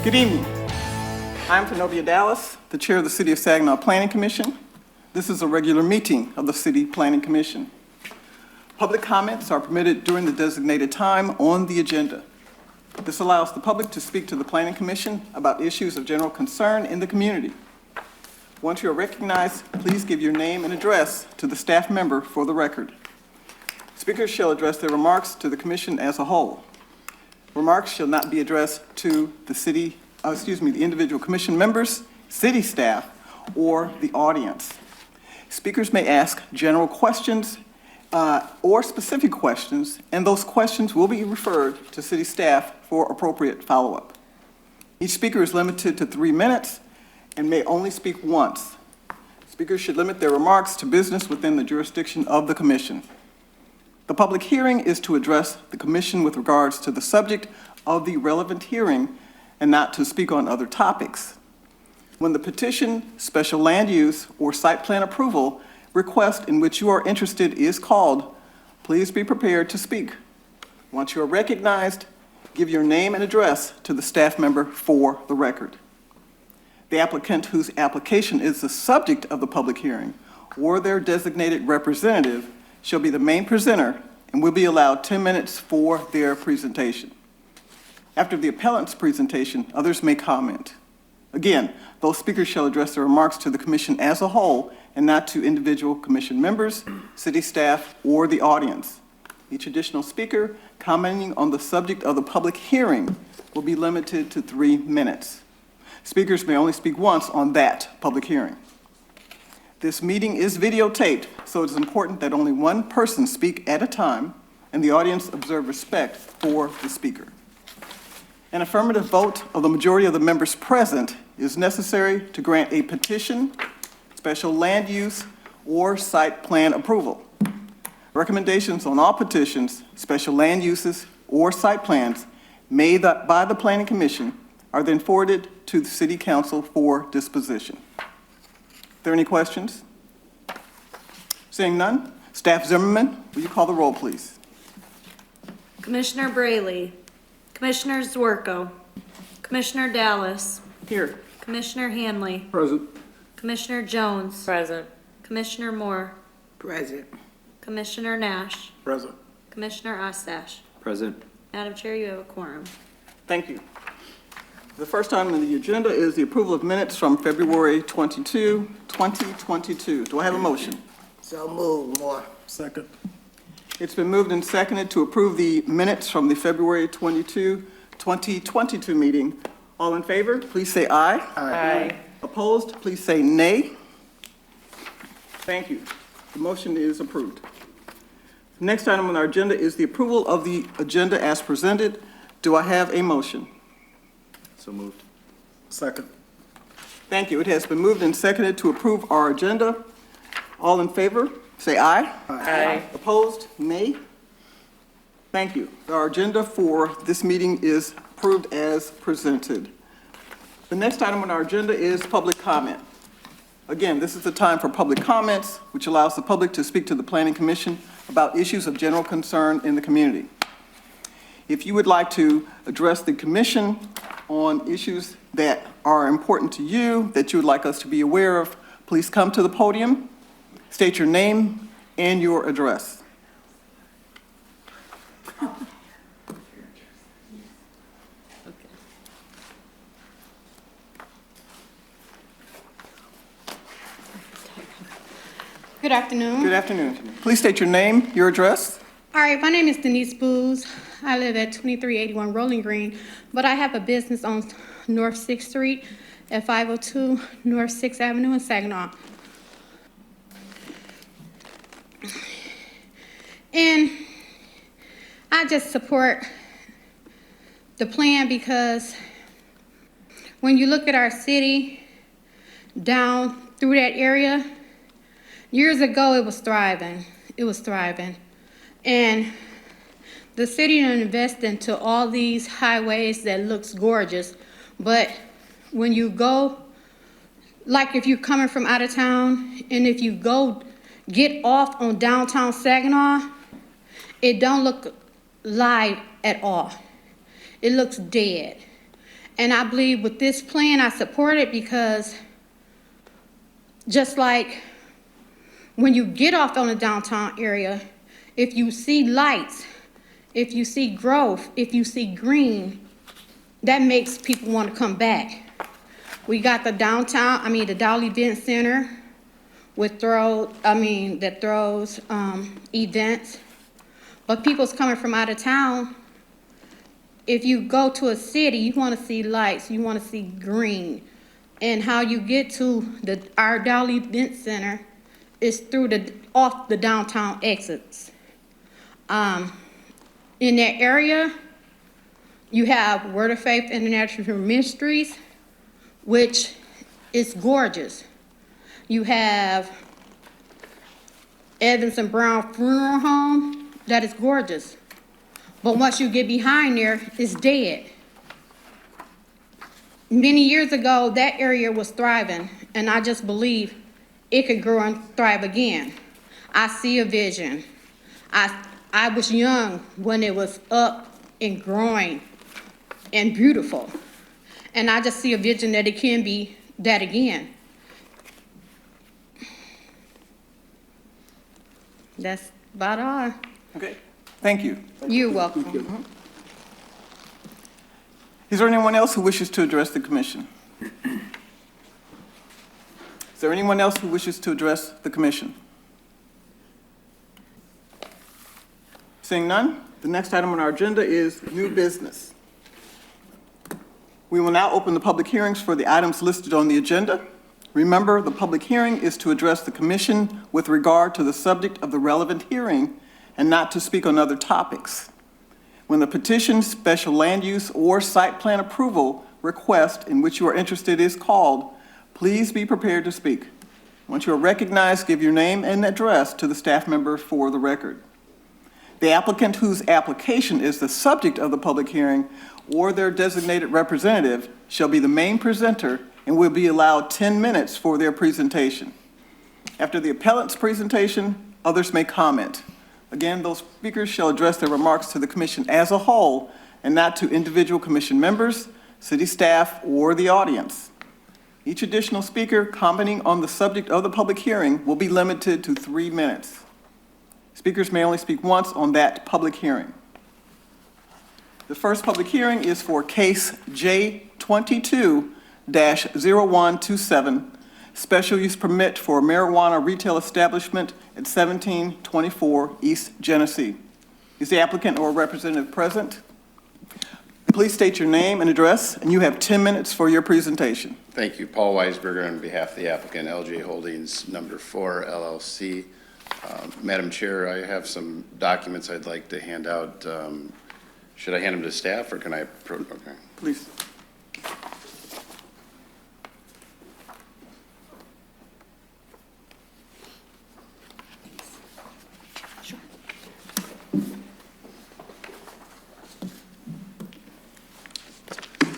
Good evening. I'm Zenobia Dallas, the chair of the City of Saginaw Planning Commission. This is a regular meeting of the City Planning Commission. Public comments are permitted during the designated time on the agenda. This allows the public to speak to the Planning Commission about issues of general concern in the community. Once you are recognized, please give your name and address to the staff member for the record. Speakers shall address their remarks to the Commission as a whole. Remarks shall not be addressed to the individual Commission members, city staff, or the audience. Speakers may ask general questions or specific questions, and those questions will be referred to city staff for appropriate follow-up. Each speaker is limited to 3 minutes and may only speak once. Speakers should limit their remarks to business within the jurisdiction of the Commission. The public hearing is to address the Commission with regards to the subject of the relevant hearing and not to speak on other topics. When the petition, special land use, or site plan approval request in which you are interested is called, please be prepared to speak. Once you are recognized, give your name and address to the staff member for the record. The applicant whose application is the subject of the public hearing or their designated representative shall be the main presenter and will be allowed 10 minutes for their presentation. After the appellant's presentation, others may comment. Again, those speakers shall address their remarks to the Commission as a whole and not to individual Commission members, city staff, or the audience. Each additional speaker commenting on the subject of the public hearing will be limited to 3 minutes. Speakers may only speak once on that public hearing. This meeting is videotaped, so it is important that only one person speak at a time and the audience observe respect for the speaker. An affirmative vote of the majority of the members present is necessary to grant a petition, special land use, or site plan approval. Recommendations on all petitions, special land uses, or site plans made by the Planning Commission are then forwarded to the City Council for disposition. Are there any questions? Seeing none, Staff Zimmerman, will you call the roll, please? Commissioner Braley, Commissioner Zwerko, Commissioner Dallas. Here. Commissioner Hanley. Present. Commissioner Jones. Present. Commissioner Moore. Present. Commissioner Nash. Present. Commissioner Ostash. Present. Madam Chair, you have a quorum. Thank you. The first item on the agenda is the approval of minutes from February 22, 2022. Do I have a motion? So moved, Moore. Second. It's been moved and seconded to approve the minutes from the February 22, 2022 meeting. All in favor, please say aye. Aye. Opposed, please say nay. Thank you. The motion is approved. The next item on our agenda is the approval of the agenda as presented. Do I have a motion? So moved. Second. Thank you. It has been moved and seconded to approve our agenda. All in favor, say aye. Aye. Opposed, nay. Thank you. Our agenda for this meeting is approved as presented. The next item on our agenda is public comment. Again, this is the time for public comments, which allows the public to speak to the Planning Commission about issues of general concern in the community. If you would like to address the Commission on issues that are important to you, that you would like us to be aware of, please come to the podium, state your name and your address. Good afternoon. Good afternoon. Please state your name, your address. All right, my name is Denise Booz. I live at 2381 Rolling Green, but I have a business on North 6th Street at 502 North 6th Avenue in Saginaw. And I just support the plan because when you look at our city down through that area, years ago it was thriving. It was thriving. And the city invested into all these highways that looks gorgeous, but when you go, like if you're coming from out of town, and if you go get off on downtown Saginaw, it don't look live at all. It looks dead. And I believe with this plan, I support it because just like when you get off on the downtown area, if you see lights, if you see growth, if you see green, that makes people want to come back. We got the the Dolly Event Center that throws events. But people's coming from out of town. If you go to a city, you want to see lights, you want to see green. And how you get to our Dolly Event Center is through off the downtown exits. In that area, you have Word of Faith International Ministries, which is gorgeous. You have Evans and Brown Funeral Home, that is gorgeous. But once you get behind there, it's dead. Many years ago, that area was thriving, and I just believe it could grow and thrive again. I see a vision. I was young when it was up and growing and beautiful. And I just see a vision that it can be that again. That's about all. Okay, thank you. You're welcome. Is there anyone else who wishes to address the commission? Is there anyone else who wishes to address the commission? Seeing none, the next item on our agenda is new business. We will now open the public hearings for the items listed on the agenda. Remember, the public hearing is to address the commission with regard to the subject of the relevant hearing and not to speak on other topics. When the petition, special land use, or site plan approval request in which you are interested is called, please be prepared to speak. Once you are recognized, give your name and address to the staff member for the record. The applicant whose application is the subject of the public hearing or their designated representative shall be the main presenter and will be allowed 10 minutes for their presentation. After the appellant's presentation, others may comment. Again, those speakers shall address their remarks to the commission as a whole and not to individual commission members, city staff, or the audience. Each additional speaker commenting on the subject of the public hearing will be limited to 3 minutes. Speakers may only speak once on that public hearing. The first public hearing is for case J22-0127, special use permit for a marijuana retail establishment at 1724 East Genesee. Is the applicant or representative present? Please state your name and address, and you have 10 minutes for your presentation. Thank you. Paul Weisberger on behalf of the applicant, LJ Holdings Number 4 LLC. Madam Chair, I have some documents I'd like to hand out. Should I hand them to staff or can I? Okay. Please.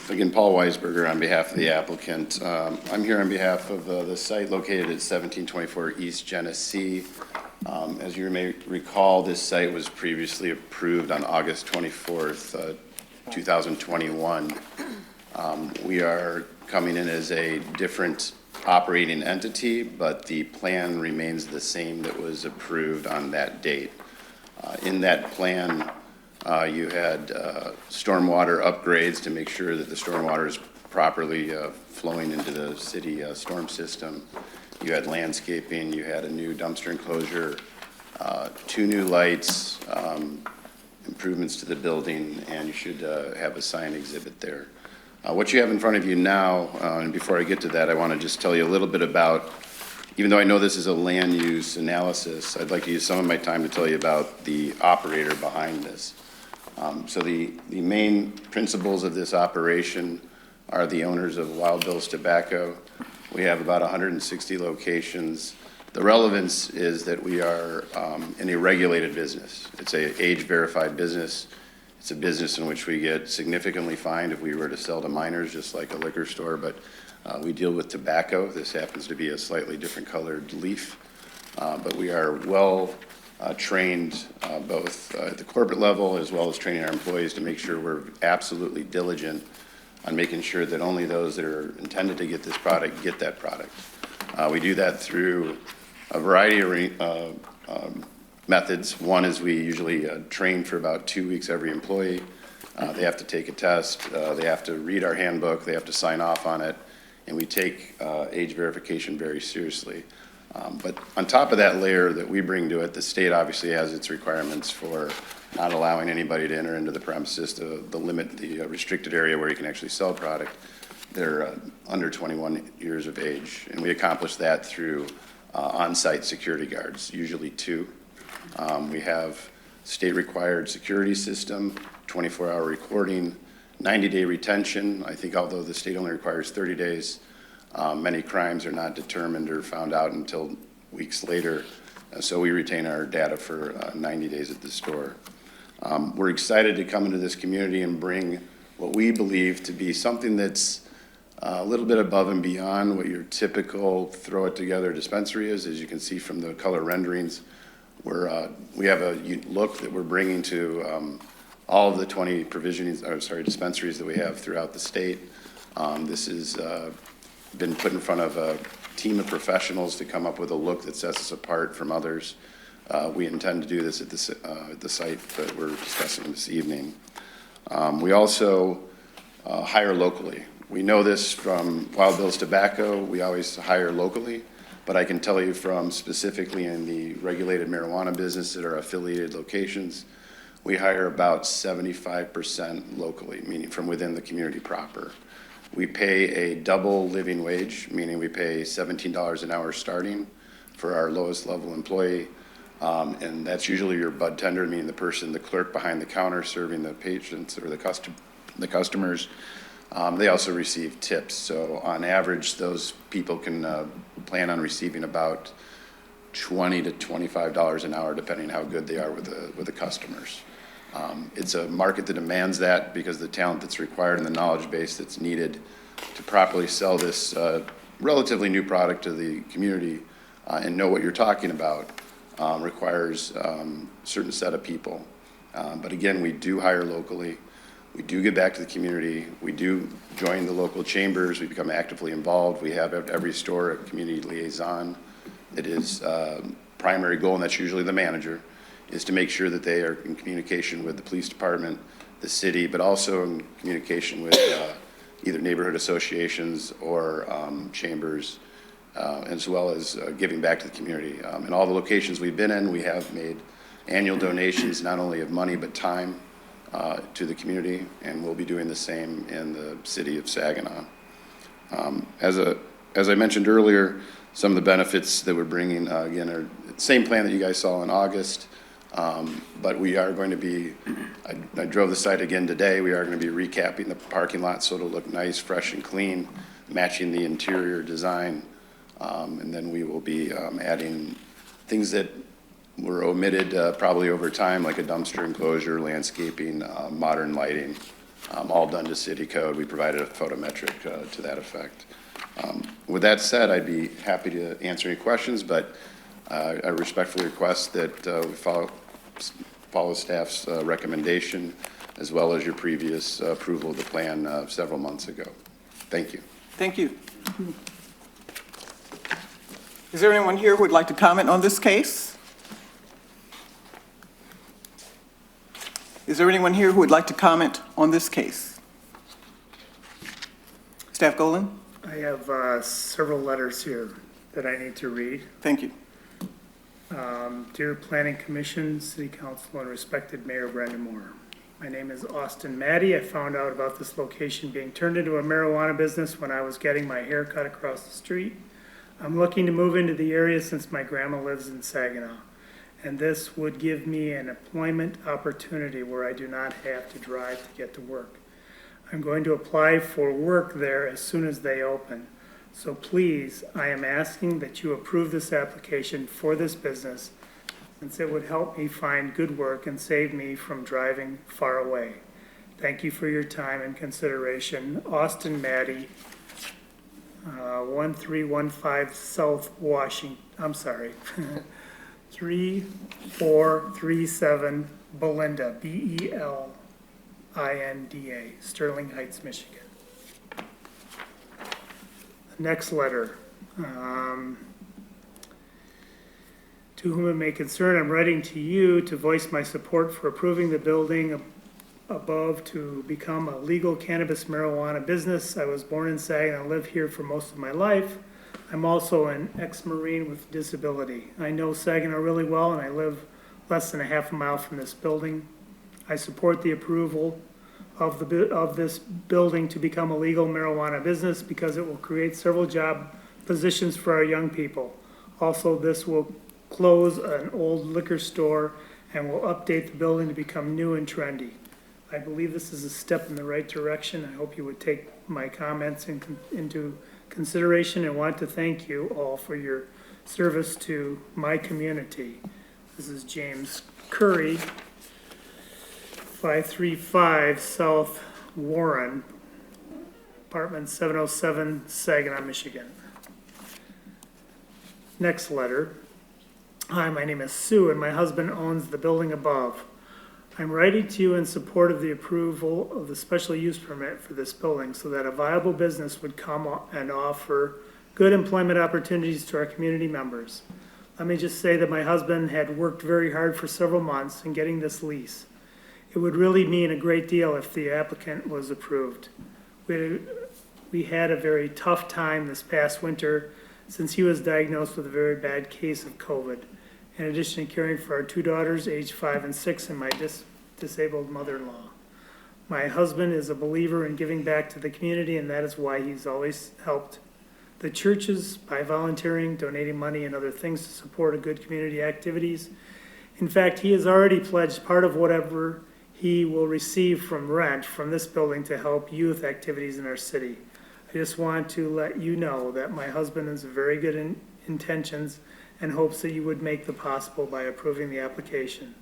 Again, Paul Weisberger on behalf of the applicant. I'm here on behalf of the site located at 1724 East Genesee. As you may recall, this site was previously approved on August 24th, 2021. We are coming in as a different operating entity, but the plan remains the same that was approved on that date. In that plan, you had stormwater upgrades to make sure that the stormwater is properly flowing into the city storm system. You had landscaping, you had a new dumpster enclosure, 2 new lights, improvements to the building, and you should have a sign exhibit there. What you have in front of you now, and before I get to that, I want to just tell you a little bit about, even though I know this is a land use analysis, I'd like to use some of my time to tell you about the operator behind this. So the main principles of this operation are the owners of Wild Bill's Tobacco. We have about 160 locations. The relevance is that we are in a regulated business. It's a age-verified business. It's a business in which we get significantly fined if we were to sell to minors, just like a liquor store, but we deal with tobacco. This happens to be a slightly different colored leaf, but we are well trained both at the corporate level as well as training our employees to make sure we're absolutely diligent on making sure that only those that are intended to get this product get that product. We do that through a variety of methods. One is we usually train for about 2 weeks every employee. They have to take a test, they have to read our handbook, they have to sign off on it, and we take age verification very seriously. But on top of that layer that we bring to it, the state obviously has its requirements for not allowing anybody to enter into the premises, the limit, the restricted area where you can actually sell product. They're under 21 years of age, and we accomplish that through on-site security guards, usually 2. We have state-required security system, 24-hour recording, 90-day retention. I think although the state only requires 30 days, many crimes are not determined or found out until weeks later. So we retain our data for 90 days at the store. We're excited to come into this community and bring what we believe to be something that's a little bit above and beyond what your typical throw-it-together dispensary is. As you can see from the color renderings, we have a look that we're bringing to all of the 20 dispensaries that we have throughout the state. This has been put in front of a team of professionals to come up with a look that sets us apart from others. We intend to do this at the site that we're discussing this evening. We also hire locally. We know this from Wild Bill's Tobacco. We always hire locally, but I can tell you from specifically in the regulated marijuana business that are affiliated locations, we hire about 75% locally, meaning from within the community proper. We pay a double living wage, meaning we pay $17 an hour starting for our lowest level employee. And that's usually your bud tender, meaning the clerk behind the counter serving the patients or the customers. They also receive tips. So on average, those people can plan on receiving about $20 to $25 an hour, depending how good they are with the customers. It's a market that demands that because of the talent that's required and the knowledge base that's needed to properly sell this relatively new product to the community and know what you're talking about requires a certain set of people. But again, we do hire locally. We do get back to the community. We do join the local chambers. We become actively involved. We have at every store a community liaison. It is primary goal, and that's usually the manager, is to make sure that they are in communication with the police department, the city, but also in communication with either neighborhood associations or chambers, as well as giving back to the community. In all the locations we've been in, we have made annual donations, not only of money, but time to the community, and we'll be doing the same in the city of Saginaw. As I mentioned earlier, some of the benefits that we're bringing, again, are the same plan that you guys saw in August, but we are going to be, I drove the site again today, we are going to be recapping the parking lot so it'll look nice, fresh and clean, matching the interior design, and then we will be adding things that were omitted probably over time, like a dumpster enclosure, landscaping, modern lighting, all done to city code. We provided a photometric to that effect. With that said, I'd be happy to answer any questions, but I respectfully request that we follow staff's recommendation as well as your previous approval of the plan several months ago. Thank you. Thank you. Is there anyone here who would like to comment on this case? Is there anyone here who would like to comment on this case? Staff Golan? I have several letters here that I need to read. Thank you. Dear Planning Commission, City Council, and respected Mayor Brandon Moore. My name is Austin Maddie. I found out about this location being turned into a marijuana business when I was getting my hair cut across the street. I'm looking to move into the area since my grandma lives in Saginaw, and this would give me an employment opportunity where I do not have to drive to get to work. I'm going to apply for work there as soon as they open. So please, I am asking that you approve this application for this business, since it would help me find good work and save me from driving far away. Thank you for your time and consideration. Austin Maddie, 1315 South Washington, 3437 Belinda, Belinda, Sterling Heights, Michigan. Next letter. To whom it may concern, I'm writing to you to voice my support for approving the building above to become a legal cannabis marijuana business. I was born in Saginaw and live here for most of my life. I'm also an ex-Marine with disability. I know Saginaw really well and I live less than a half a mile from this building. I support the approval of this building to become a legal marijuana business because it will create several job positions for our young people. Also, this will close an old liquor store and will update the building to become new and trendy. I believe this is a step in the right direction. I hope you would take my comments into consideration and want to thank you all for your service to my community. This is James Curry, 535 South Warren, apartment 707, Saginaw, Michigan. Next letter. Hi, my name is Sue and my husband owns the building above. I'm writing to you in support of the approval of the special use permit for this building so that a viable business would come and offer good employment opportunities to our community members. Let me just say that my husband had worked very hard for several months in getting this lease. It would really mean a great deal if the applicant was approved. We had a very tough time this past winter since he was diagnosed with a very bad case of COVID. In addition to caring for our two daughters, aged 5 and 6, and my disabled mother-in-law. My husband is a believer in giving back to the community, and that is why he's always helped the churches by volunteering, donating money, and other things to support a good community activities. In fact, he has already pledged part of whatever he will receive from rent from this building to help youth activities in our city. I just want to let you know that my husband has very good intentions and hopes that you would make the possible by approving the application.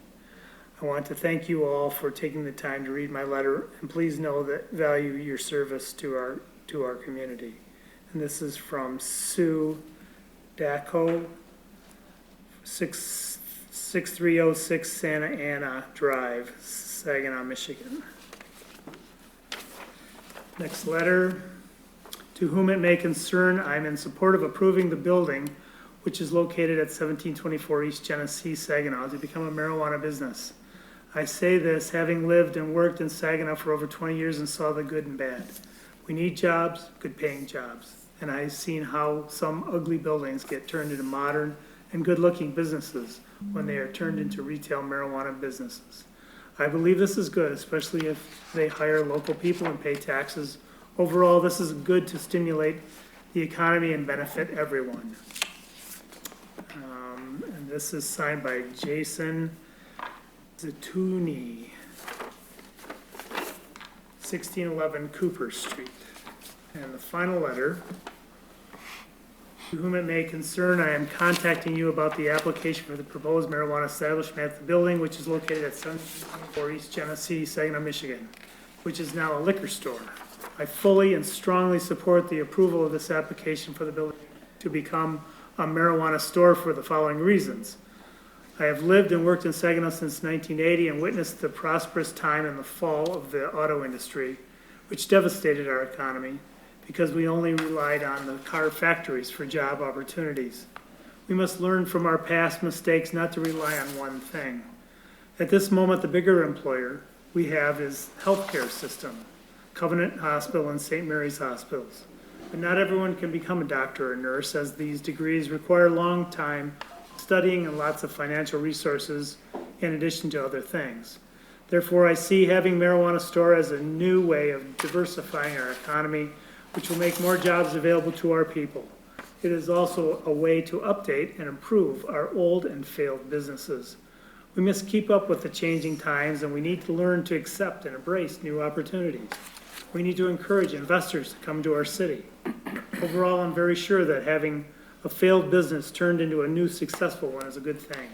I want to thank you all for taking the time to read my letter, and please know that value your service to our community. And this is from Sue Daco, 6306 Santa Ana Drive, Saginaw, Michigan. Next letter. To whom it may concern, I'm in support of approving the building which is located at 1724 East Genesee, Saginaw, to become a marijuana business. I say this having lived and worked in Saginaw for over 20 years and saw the good and bad. We need jobs, good paying jobs, and I've seen how some ugly buildings get turned into modern and good looking businesses when they are turned into retail marijuana businesses. I believe this is good, especially if they hire local people and pay taxes. Overall, this is good to stimulate the economy and benefit everyone. And this is signed by Jason Zatuni, 1611 Cooper Street. And the final letter. To whom it may concern, I am contacting you about the application for the proposed marijuana establishment at the building, which is located at 1724 East Genesee, Saginaw, Michigan, which is now a liquor store. I fully and strongly support the approval of this application for the building to become a marijuana store for the following reasons. I have lived and worked in Saginaw since 1980 and witnessed the prosperous time in the fall of the auto industry, which devastated our economy because we only relied on the car factories for job opportunities. We must learn from our past mistakes not to rely on one thing. At this moment, the bigger employer we have is healthcare system, Covenant Hospital and St. Mary's Hospitals. But not everyone can become a doctor or nurse, as these degrees require long time studying and lots of financial resources in addition to other things. Therefore, I see having marijuana store as a new way of diversifying our economy, which will make more jobs available to our people. It is also a way to update and improve our old and failed businesses. We must keep up with the changing times, and we need to learn to accept and embrace new opportunities. We need to encourage investors to come to our city. Overall, I'm very sure that having a failed business turned into a new successful one is a good thing.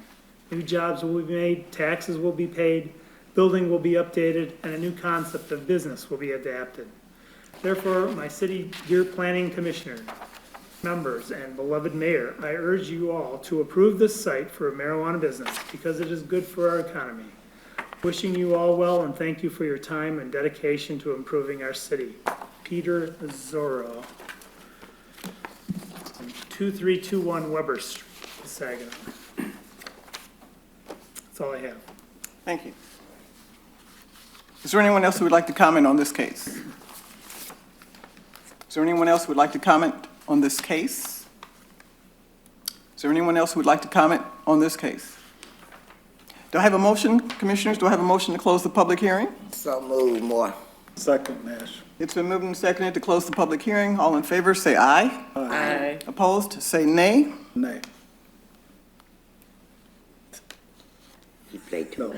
New jobs will be made, taxes will be paid, building will be updated, and a new concept of business will be adapted. Therefore, my city dear planning commissioner, members, and beloved mayor, I urge you all to approve this site for a marijuana business because it is good for our economy. Wishing you all well and thank you for your time and dedication to improving our city. Peter Zorro. 2321 Weber Street, Saginaw. That's all I have. Thank you. Is there anyone else who would like to comment on this case? Is there anyone else who would like to comment on this case? Is there anyone else who would like to comment on this case? Do I have a motion, Commissioners? Do I have a motion to close the public hearing? So move, Moore. Second, Nash. It's been moved and seconded to close the public hearing. All in favor, say aye. Aye. Opposed, say nay. Nay. You play too.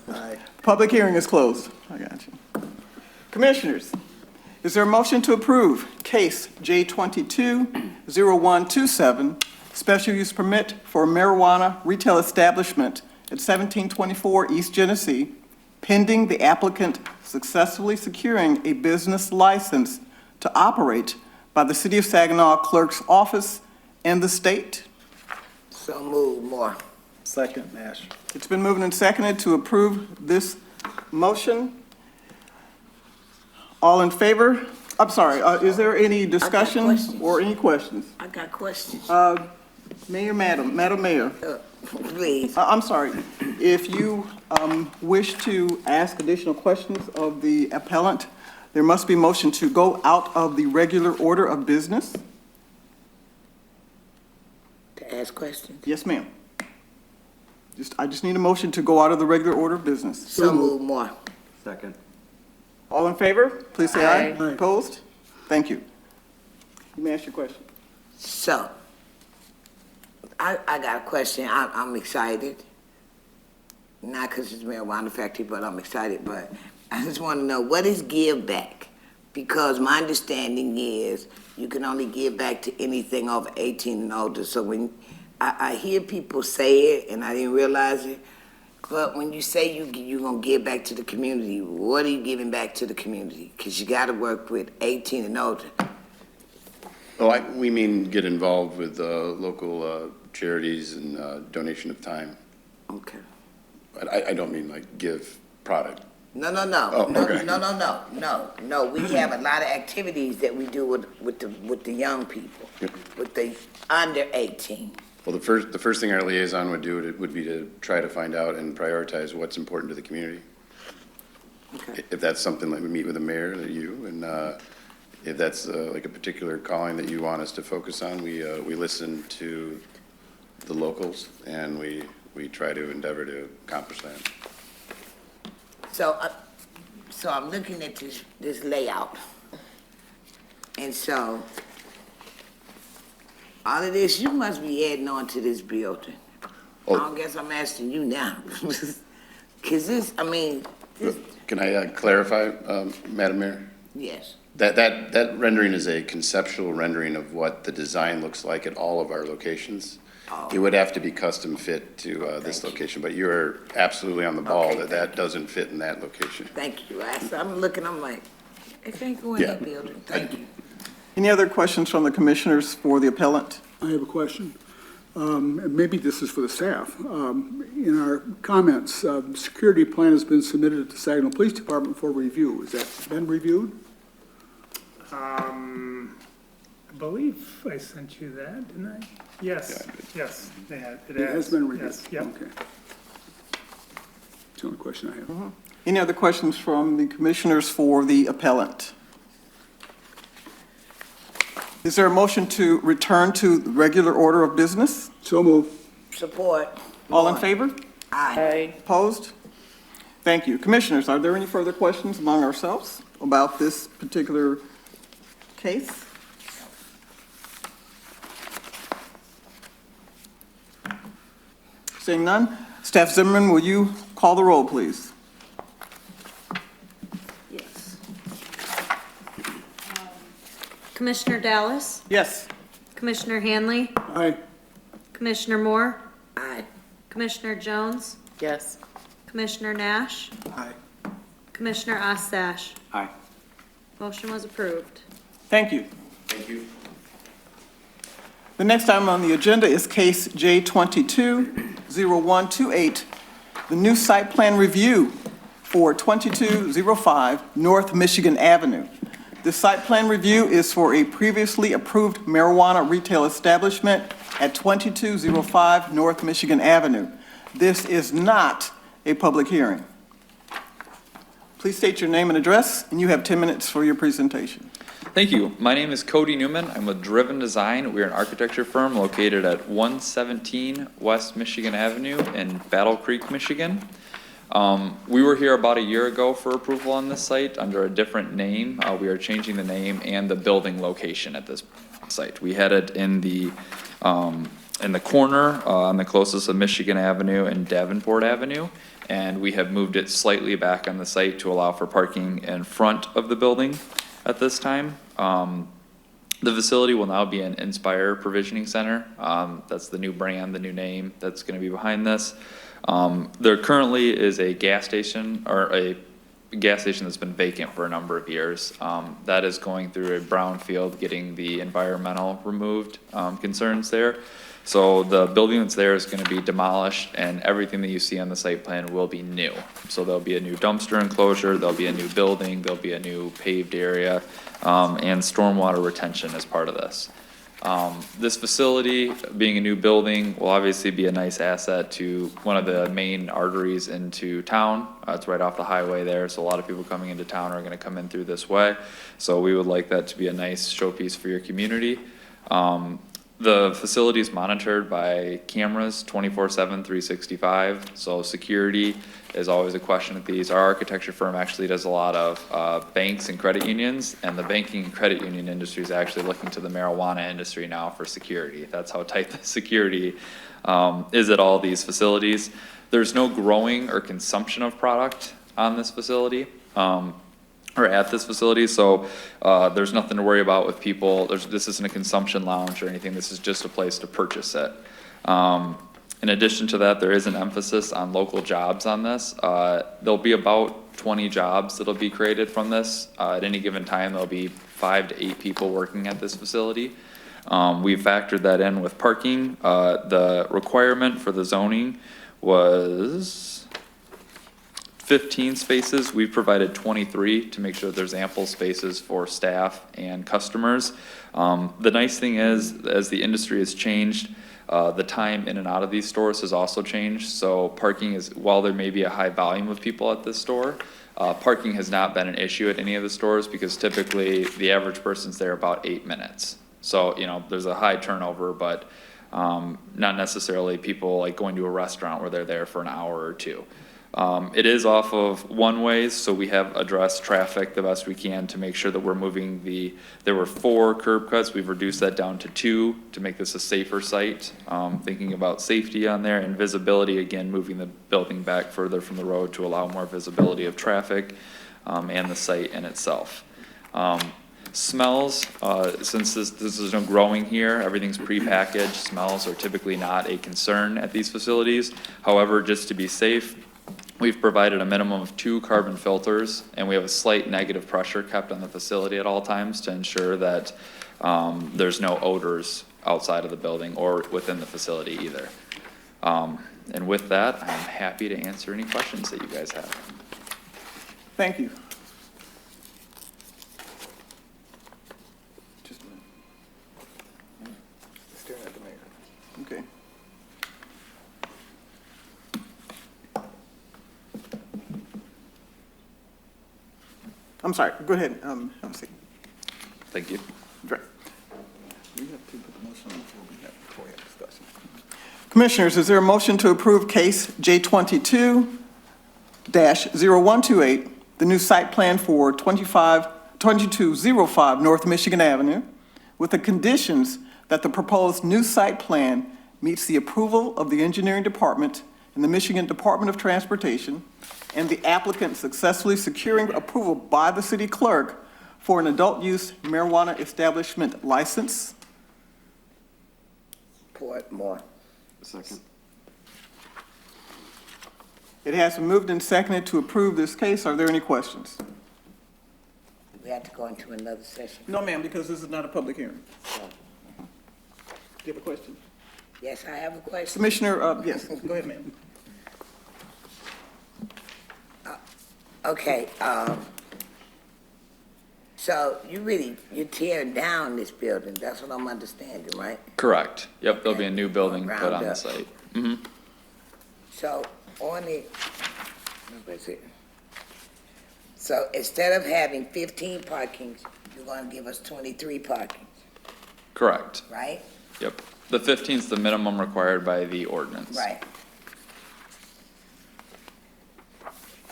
Aye. Public hearing is closed. I got you. Commissioners, is there a motion to approve case J22-0127, special use permit for a marijuana retail establishment at 1724 East Genesee, pending the applicant successfully securing a business license to operate by the City of Saginaw Clerk's Office and the state? So move, Moore. Second, Nash. It's been moved and seconded to approve this motion. All in favor? I'm sorry, is there any discussion questions. or any questions? I got questions. Madam Mayor, Please. I'm sorry. If you wish to ask additional questions of the appellant, there must be a motion to go out of the regular order of business. To ask questions. Yes, ma'am. I just need a motion to go out of the regular order of business. So move, Moore. Second. All in favor, please say aye. Aye. Opposed? Thank you. You may ask your question. So, I got a question. I'm excited. Not because it's marijuana factory, but I'm excited. But I just want to know, what is give back? Because my understanding is you can only give back to anything over 18 and older. So when I hear people say it, and I didn't realize it, but when you say you're going to give back to the community, what are you giving back to the community? Because you got to work with 18 and older. Oh, we mean get involved with local charities and donation of time. Okay. But I don't mean like give product. No. Oh, okay. No. We have a lot of activities that we do with the young people, Yep. with the under 18. Well, the first thing our liaison would do would be to try to find out and prioritize what's important to the community. Okay. If that's something like we meet with the mayor or you, and if that's like a particular calling that you want us to focus on, we listen to the locals and we try to endeavor to accomplish that. So I'm looking at this layout, and so all of this, you must be adding on to this building. Oh. I don't guess I'm asking you now. Because this, Can I clarify, Madam Mayor? yes. That rendering is a conceptual rendering of what the design looks like at all of our locations. Oh. It would have to be custom fit to this location, but you're absolutely on the ball Okay, that doesn't fit in that location. Thank you. I'm looking, I'm like, it can't go in that Yeah. building. Thank you. Any other questions from the commissioners for the appellant? I have a question. And maybe this is for the staff. In our comments, security plan has been submitted to the Saginaw Police Department for review. Has that been reviewed? I believe I sent you that, didn't I? Yes, Yeah, I did. yes, they had, it It has been reviewed? Yes, yep. Okay. That's the only question I have. Any other questions from the commissioners for the appellant? Is there a motion to return to the regular order of business? So move. Support. All in Moore. favor? Aye. Opposed? Thank you. Commissioners, are there any further questions among ourselves about this particular case? Seeing none, Staff Zimmerman, will you call the roll, please? Yes. Commissioner Dallas? Yes. Commissioner Hanley? Aye. Commissioner Moore? Aye. Commissioner Jones? Yes. Commissioner Nash? Aye. Commissioner Ostash? Aye. Motion was approved. Thank you. Thank you. The next item on the agenda is case J22-0128, the new site plan review for 2205 North Michigan Avenue. The site plan review is for a previously approved marijuana retail establishment at 2205 North Michigan Avenue. This is not a public hearing. Please state your name and address, and you have 10 minutes for your presentation. Thank you. My name is Cody Newman. I'm with Driven Design. We're an architecture firm located at 117 West Michigan Avenue in Battle Creek, Michigan. We were here about a year ago for approval on this site under a different name. We are changing the name and the building location at this site. We had it in the corner on the closest of Michigan Avenue and Davenport Avenue, and we have moved it slightly back on the site to allow for parking in front of the building at this time. The facility will now be an Inspire Provisioning Center. That's the new brand, the new name that's going to be behind this. There currently is a gas station that's been vacant for a number of years. That is going through a brownfield, getting the environmental removed concerns there. So the building that's there is going to be demolished, and everything that you see on the site plan will be new. So there'll be a new dumpster enclosure, there'll be a new building, there'll be a new paved area, and stormwater retention as part of this. This facility, being a new building, will obviously be a nice asset to one of the main arteries into town. It's right off the highway there, so a lot of people coming into town are going to come in through this way. So we would like that to be a nice showpiece for your community. The facility is monitored by cameras 24/7, 365. So security is always a question at these. Our architecture firm actually does a lot of banks and credit unions, and the banking and credit union industry is actually looking to the marijuana industry now for security. That's how tight the security is at all these facilities. There's no growing or consumption of product on this facility. Or at this facility, so there's nothing to worry about with people. This isn't a consumption lounge or anything. This is just a place to purchase it. In addition to that, there is an emphasis on local jobs on this. There'll be about 20 jobs that'll be created from this. At any given time, there'll be 5 to 8 people working at this facility. We factored that in with parking. The requirement for the zoning was 15 spaces. We've provided 23 to make sure there's ample spaces for staff and customers. The nice thing is, as the industry has changed, the time in and out of these stores has also changed. So parking is, while there may be a high volume of people at this store, parking has not been an issue at any of the stores because typically the average person's there about 8 minutes. So, you know, there's a high turnover, but not necessarily people like going to a restaurant where they're there for an hour or two. It is off of one-ways, so we have addressed traffic the best we can to make sure that we're moving there were 4 curb cuts, we've reduced that down to 2 to make this a safer site. Thinking about safety on there and visibility, again, moving the building back further from the road to allow more visibility of traffic and the site in itself. Smells, since this is no growing here, everything's prepackaged, smells are typically not a concern at these facilities. However, just to be safe, we've provided a minimum of 2 carbon filters, and we have a slight negative pressure kept on the facility at all times to ensure that there's no odors outside of the building or within the facility either. And with that, I'm happy to answer any questions that you guys have. Thank you. Just a minute. Staring at the mayor. Okay. I'm sorry, go ahead, have a seat. Thank you. Right. We have to put the motion on before we have discussion. Commissioners, is there a motion to approve case J22-0128, the new site plan for 2205 North Michigan Avenue, with the conditions that the proposed new site plan meets the approval of the engineering department and the Michigan Department of Transportation, and the applicant successfully securing approval by the city clerk for an adult use marijuana establishment license? Portmore. Second. It has been moved and seconded to approve this case. Are there any questions? We have to go into another session. No, ma'am, because this is not a public hearing. So, Do you have a question? yes, I have a question. Commissioner, yes, go ahead, ma'am. Okay, so So you're tearing down this building, that's what I'm understanding, right? Correct. Yep, there'll be a new building put Ground on the up. site. So on the, what is it? So instead of having 15 parkings, you're gonna give us 23 parkings, Correct. right? Yep. The 15 is the minimum required by the ordinance. Right.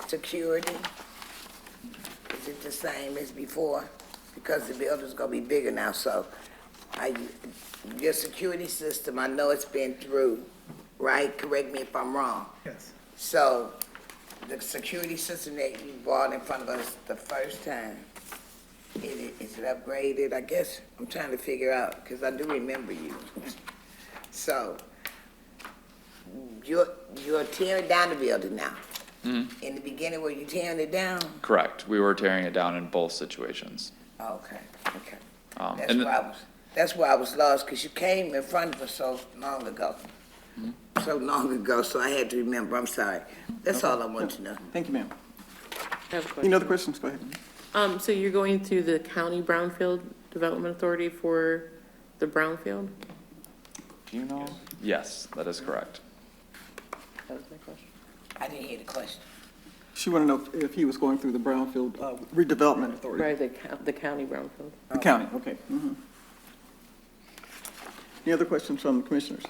Security, is it the same as before? Because the building's gonna be bigger now, so your security system, I know it's been through, right? Correct me if I'm wrong. Yes. So the security system that you brought in front of us the first time, is it upgraded? I guess I'm trying to figure out, because I do remember you. So you're tearing down the building now. In the beginning, were you tearing it down? Correct. We were tearing it down in both situations. Okay. And That's why I was lost, because you came in front of us so long ago. So I had to remember, I'm sorry. That's all I want to know. Thank you, ma'am. I have a question. Any other questions? Go ahead. So you're going through the county brownfield development authority for the brownfield? do you know? Yes, that is correct. That was my question. I didn't hear the question. She wanted to know if he was going through the Brownfield Redevelopment Authority. Right, the county brownfield. The county, okay. Any other questions from the commissioners?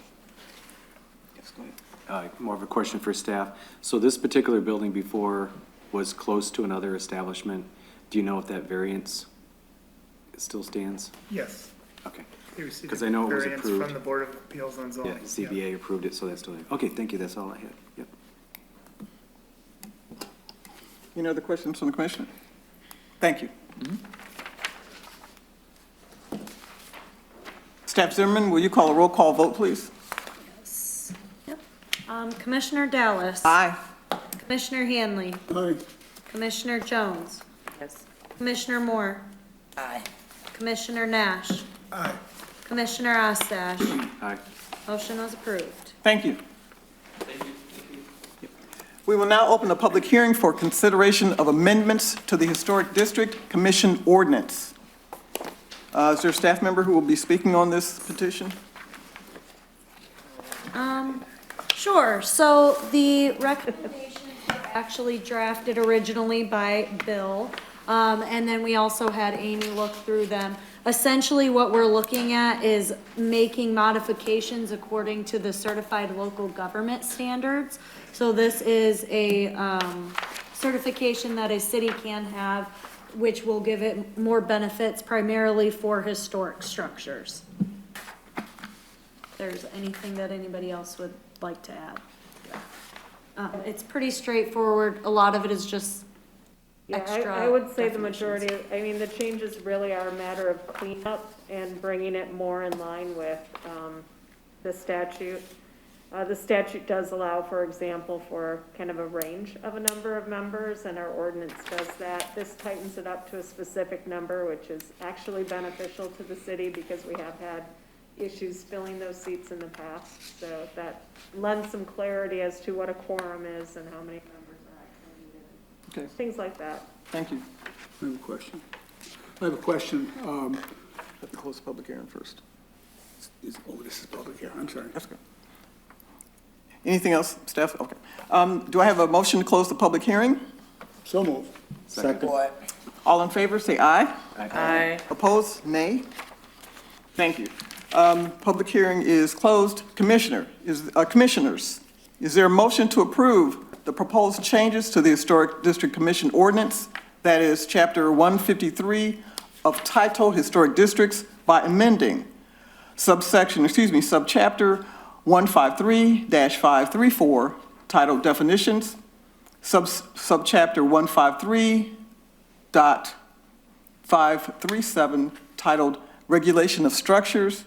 Yes, go ahead. More of a question for staff. So this particular building before was close to another establishment. Do you know if that variance still stands? Yes. Okay. They received 'Cause I know it was variance approved. from the Board of Appeals on zoning. Yeah, CBA approved it, so that's still there. Okay, thank you, that's all I had. Yep. Any other questions from the commissioner? Thank you. Staff Zimmerman, will you call a roll call vote, please? Commissioner Dallas. Aye. Commissioner Hanley. Aye. Commissioner Jones. Yes. Commissioner Moore. Aye. Commissioner Nash. Aye. Commissioner Ostash. Aye. Motion was approved. Thank you. We will now open a public hearing for consideration of amendments to the Historic District Commission Ordinance. Is there a staff member who will be speaking on this petition? Sure. So the recommendations were actually drafted originally by Bill, and then we also had Amy look through them. Essentially, what we're looking at is making modifications according to the certified local government standards. So this is a certification that a city can have, which will give it more benefits primarily for historic structures. If there's anything that anybody else would like to add. It's pretty straightforward. A lot of it is just Yeah, extra I would say the definitions. majority, I mean, the changes really are a matter of cleanup and bringing it more in line with the statute. The statute does allow, for example, for kind of a range of a number of members, and our ordinance does that. This tightens it up to a specific number, which is actually beneficial to the city because we have had issues filling those seats in the past. So that lends some clarity as to what a quorum is and how many members are actually needed. Okay, Things like that. thank you. I have a question. I have a question. Have to close the public hearing first. This is public here, I'm sorry. That's good. Anything else, staff? Okay. Do I have a motion to close the public hearing? So moved. Second. Board, All in favor, say aye. Aye. Opposed, nay. Thank you. Public hearing is closed. Commissioners, is there a motion to approve the proposed changes to the Historic District Commission Ordinance, that is Chapter 153 of Title Historic Districts, by amending Subchapter 153-534, titled Definitions, Subchapter 153.537, titled Regulation of Structures,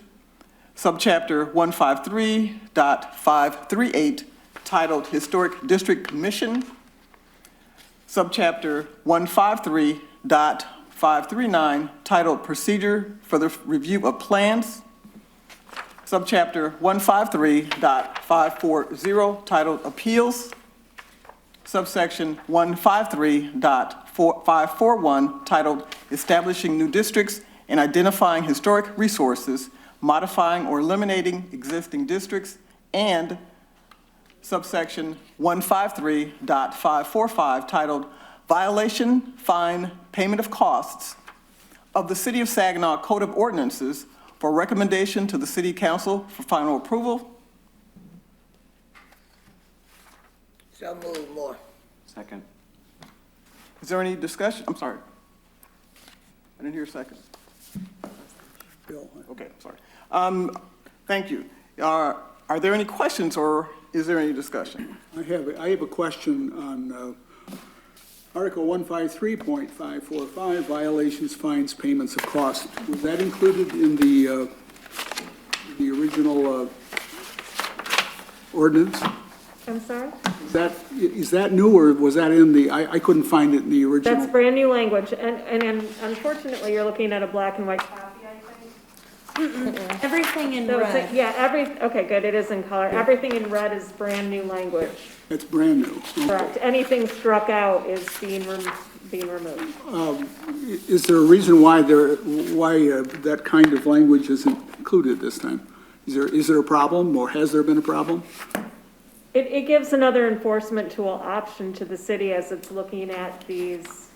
Subchapter 153.538, titled Historic District Commission, Subchapter 153.539, titled Procedure for the Review of Plans, Subchapter 153.540, titled Appeals, subsection 153.541, titled Establishing New Districts and Identifying Historic Resources, Modifying or Eliminating Existing Districts, and subsection 153.545, titled Violation, Fine, Payment of Costs of the City of Saginaw Code of Ordinances for recommendation to the City Council for final approval. So move more. Second. Is there any discussion? I'm sorry. I didn't hear a second. Bill? Okay, sorry. Thank you. Are there any questions or is there any discussion? I have a question on Article 153.545, violations, fines, payments of cost. Was that included in the original ordinance? I'm sorry? Is that new, or was that in the, I couldn't find it in the original? That's brand new language, and unfortunately, you're looking at a black and white copy, I think. Everything in So it's red. yeah, okay, good, it is in color. Everything in red is brand new language. It's brand new. Okay. Correct. Anything struck out is being removed. Is there a reason why that kind of language isn't included this time? Is there a problem, or has there been a problem? It gives another enforcement tool option to the city as it's looking at these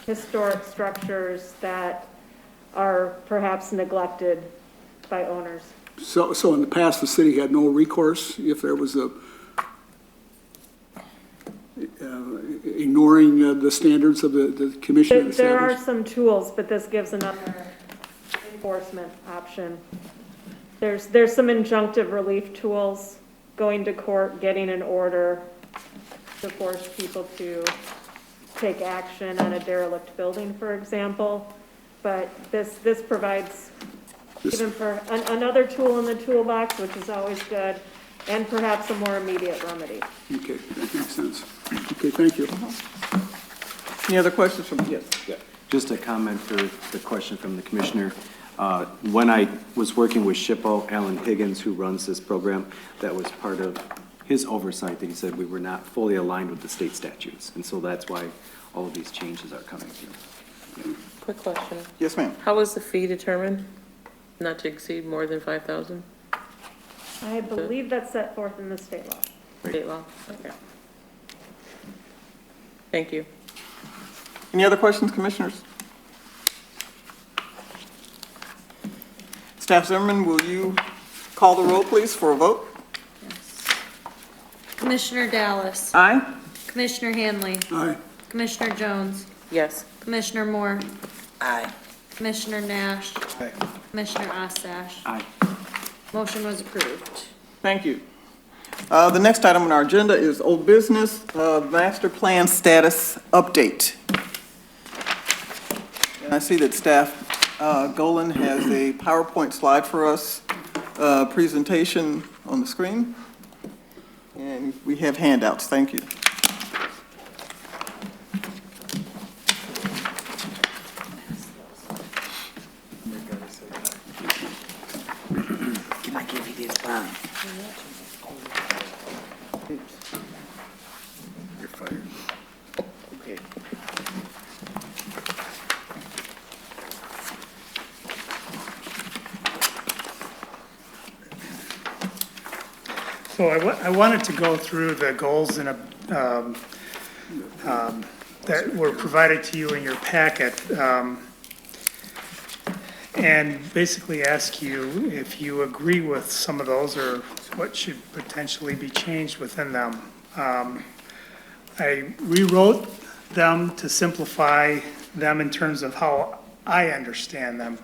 historic structures that are perhaps neglected by owners. So in the past, the city had no recourse if there was ignoring the standards of the commission? There are some tools, but this gives another enforcement option. There's some injunctive relief tools, going to court, getting an order to force people to take action on a derelict building, for example. But this provides even for another tool in the toolbox, which is always good, and perhaps a more immediate remedy. Okay, that makes sense. Okay, thank you. Any other questions from, yes? Yeah. Just a comment for the question from the commissioner. When I was working with SHPO, Alan Higgins, who runs this program, that was part of his oversight, that he said we were not fully aligned with the state statutes. And so that's why all of these changes are coming through. Yeah. Quick question. Yes, ma'am. How was the fee determined? Not to exceed more than 5,000? I believe that's set forth in the state law. State law? Okay. Thank you. Any other questions, commissioners? Staff Zimmerman, will you call the roll, please, for a vote? Commissioner Dallas. Aye. Commissioner Hanley. Aye. Commissioner Jones. Yes. Commissioner Moore. Aye. Commissioner Nash. Aye. Commissioner Ostash. Aye. Motion was approved. Thank you. The next item on our agenda is old business, master plan status update. And I see that Staff Golan has a PowerPoint slide for us, presentation on the screen. And we have handouts. Thank you. Can I give you this bond? You're fired. Okay. So I wanted to go through the goals in that were provided to you in your packet, and basically ask you if you agree with some of those or what should potentially be changed within them. I rewrote them to simplify them in terms of how I understand them.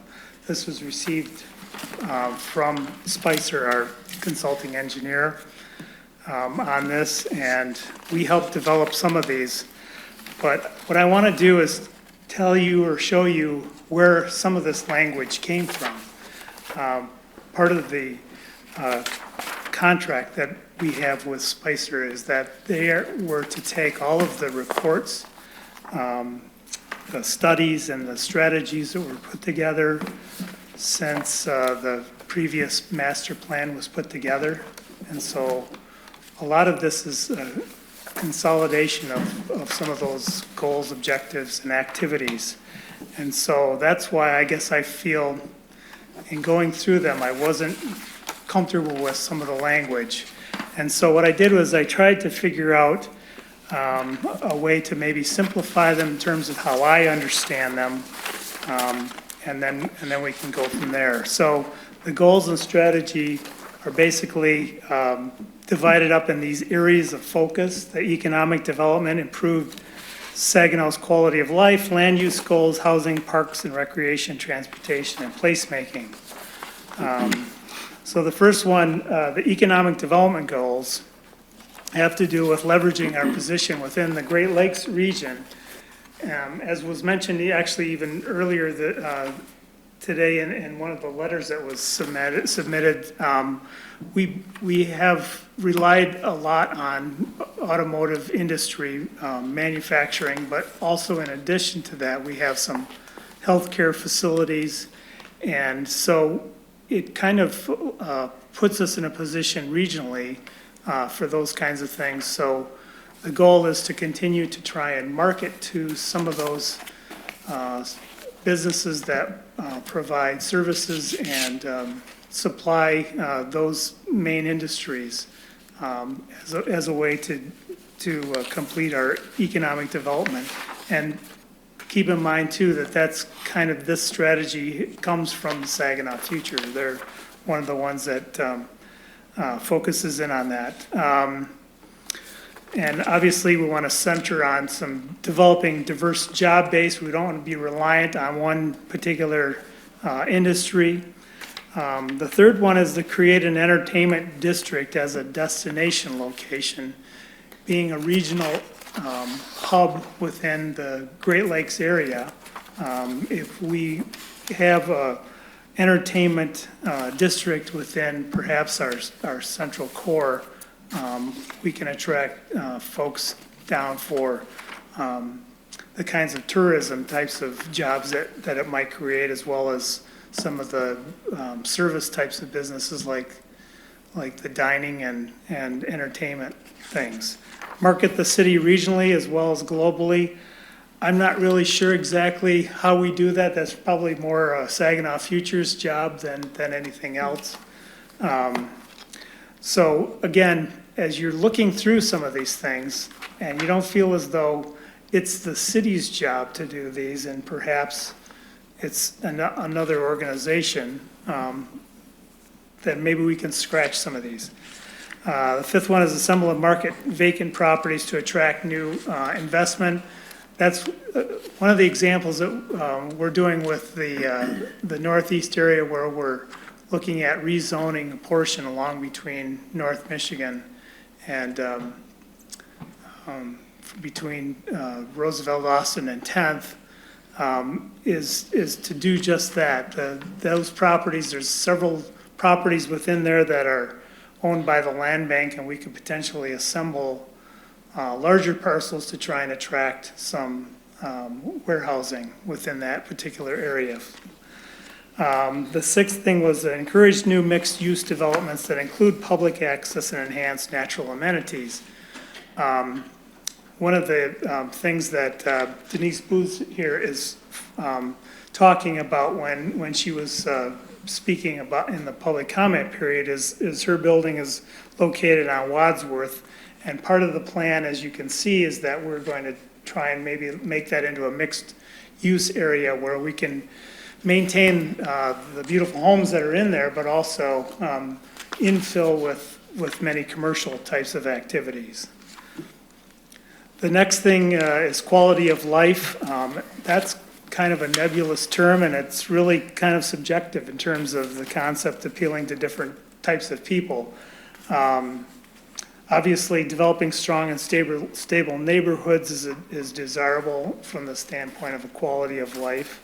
This was received from Spicer, our consulting engineer, on this, and we helped develop some of these. But what I want to do is tell you or show you where some of this language came from. Part of the contract that we have with Spicer is that they were to take all of the reports, the studies and the strategies that were put together since the previous master plan was put together. And so a lot of this is consolidation of some of those goals, objectives, and activities. And so that's why I guess I feel in going through them, I wasn't comfortable with some of the language. And so what I did was I tried to figure out a way to maybe simplify them in terms of how I understand them, and then we can go from there. So the goals and strategy are basically divided up in these areas of focus: the economic development, improved Saginaw's quality of life, land use goals, housing, parks and recreation, transportation, and placemaking. So the first one, the economic development goals, have to do with leveraging our position within the Great Lakes region. As was mentioned, actually even earlier today in one of the letters that was submitted, we have relied a lot on automotive industry, manufacturing, but also in addition to that, we have some healthcare facilities. And so it kind of puts us in a position regionally for those kinds of things. So the goal is to continue to try and market to some of those businesses that provide services and supply those main industries as a way to complete our economic development. And keep in mind too that that's kind of, this strategy comes from Saginaw Future. They're one of the ones that focuses in on that. And obviously we want to center on some developing diverse job base. We don't want to be reliant on one particular industry. The third one is to create an entertainment district as a destination location, being a regional hub within the Great Lakes area. If we have a entertainment district within perhaps our central core, we can attract folks down for the kinds of tourism types of jobs that it might create, as well as some of the service types of businesses like the dining and entertainment things. Market the city regionally as well as globally. I'm not really sure exactly how we do that. That's probably more a Saginaw Futures job than anything else. So again, as you're looking through some of these things and you don't feel as though it's the city's job to do these and perhaps it's another organization, then maybe we can scratch some of these. The fifth one is assemble and market vacant properties to attract new investment. That's one of the examples that we're doing with the northeast area, where we're looking at rezoning a portion along between North Michigan and between Roosevelt, Austin, and 10th, is to do just that. Those properties, there's several properties within there that are owned by the land bank, and we could potentially assemble larger parcels to try and attract some warehousing within that particular area. The sixth thing was to encourage new mixed-use developments that include public access and enhanced natural amenities. One of the things that Denise Booth here is talking about when she was speaking about in the public comment period is her building is located on Wadsworth, and part of the plan, as you can see, is that we're going to try and maybe make that into a mixed use area where we can maintain the beautiful homes that are in there, but also infill with many commercial types of activities. The next thing is quality of life. That's kind of a nebulous term, and it's really kind of subjective in terms of the concept appealing to different types of people. Obviously, developing strong and stable neighborhoods is desirable from the standpoint of a quality of life.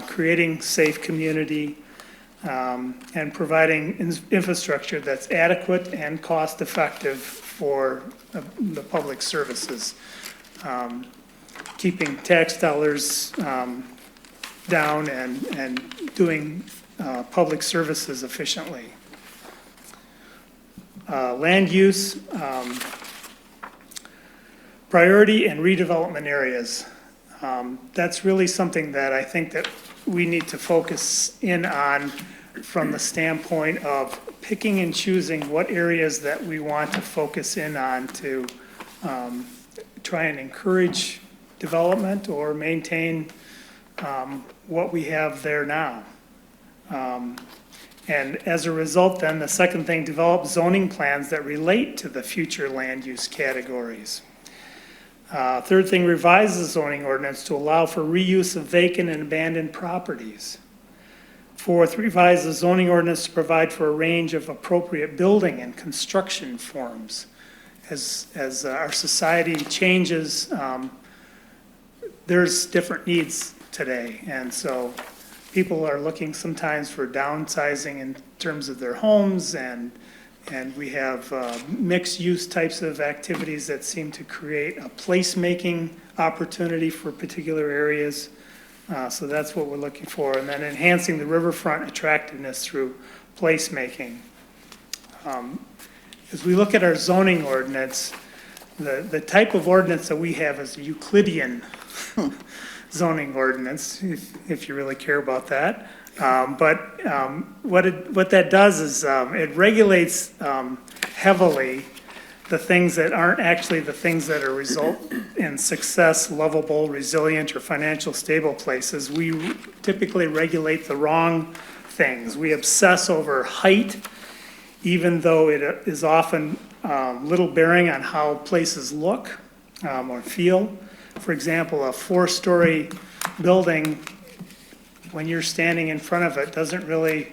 Creating safe community, and providing infrastructure that's adequate and cost-effective for the public services. Keeping tax dollars down and doing public services efficiently. Priority and redevelopment areas. That's really something that I think that we need to focus in on from the standpoint of picking and choosing what areas that we want to focus in on to try and encourage development or maintain what we have there now. And as a result, then, the second thing, develop zoning plans that relate to the future land use categories. Third thing, revise the zoning ordinance to allow for reuse of vacant and abandoned properties. Fourth, revise the zoning ordinance to provide for a range of appropriate building and construction forms. As our society changes, there's different needs today, and so people are looking sometimes for downsizing in terms of their homes, and we have mixed-use types of activities that seem to create a placemaking opportunity for particular areas. So that's what we're looking for. And then enhancing the riverfront attractiveness through placemaking. As we look at our zoning ordinance, the type of ordinance that we have is a Euclidean zoning ordinance, if you really care about that. But what that does is it regulates heavily the things that aren't actually the things that are result in success, lovable, resilient, or financial stable places. We typically regulate the wrong things. We obsess over height, even though it is often little bearing on how places look or feel. For example, a 4-story building, when you're standing in front of it, doesn't really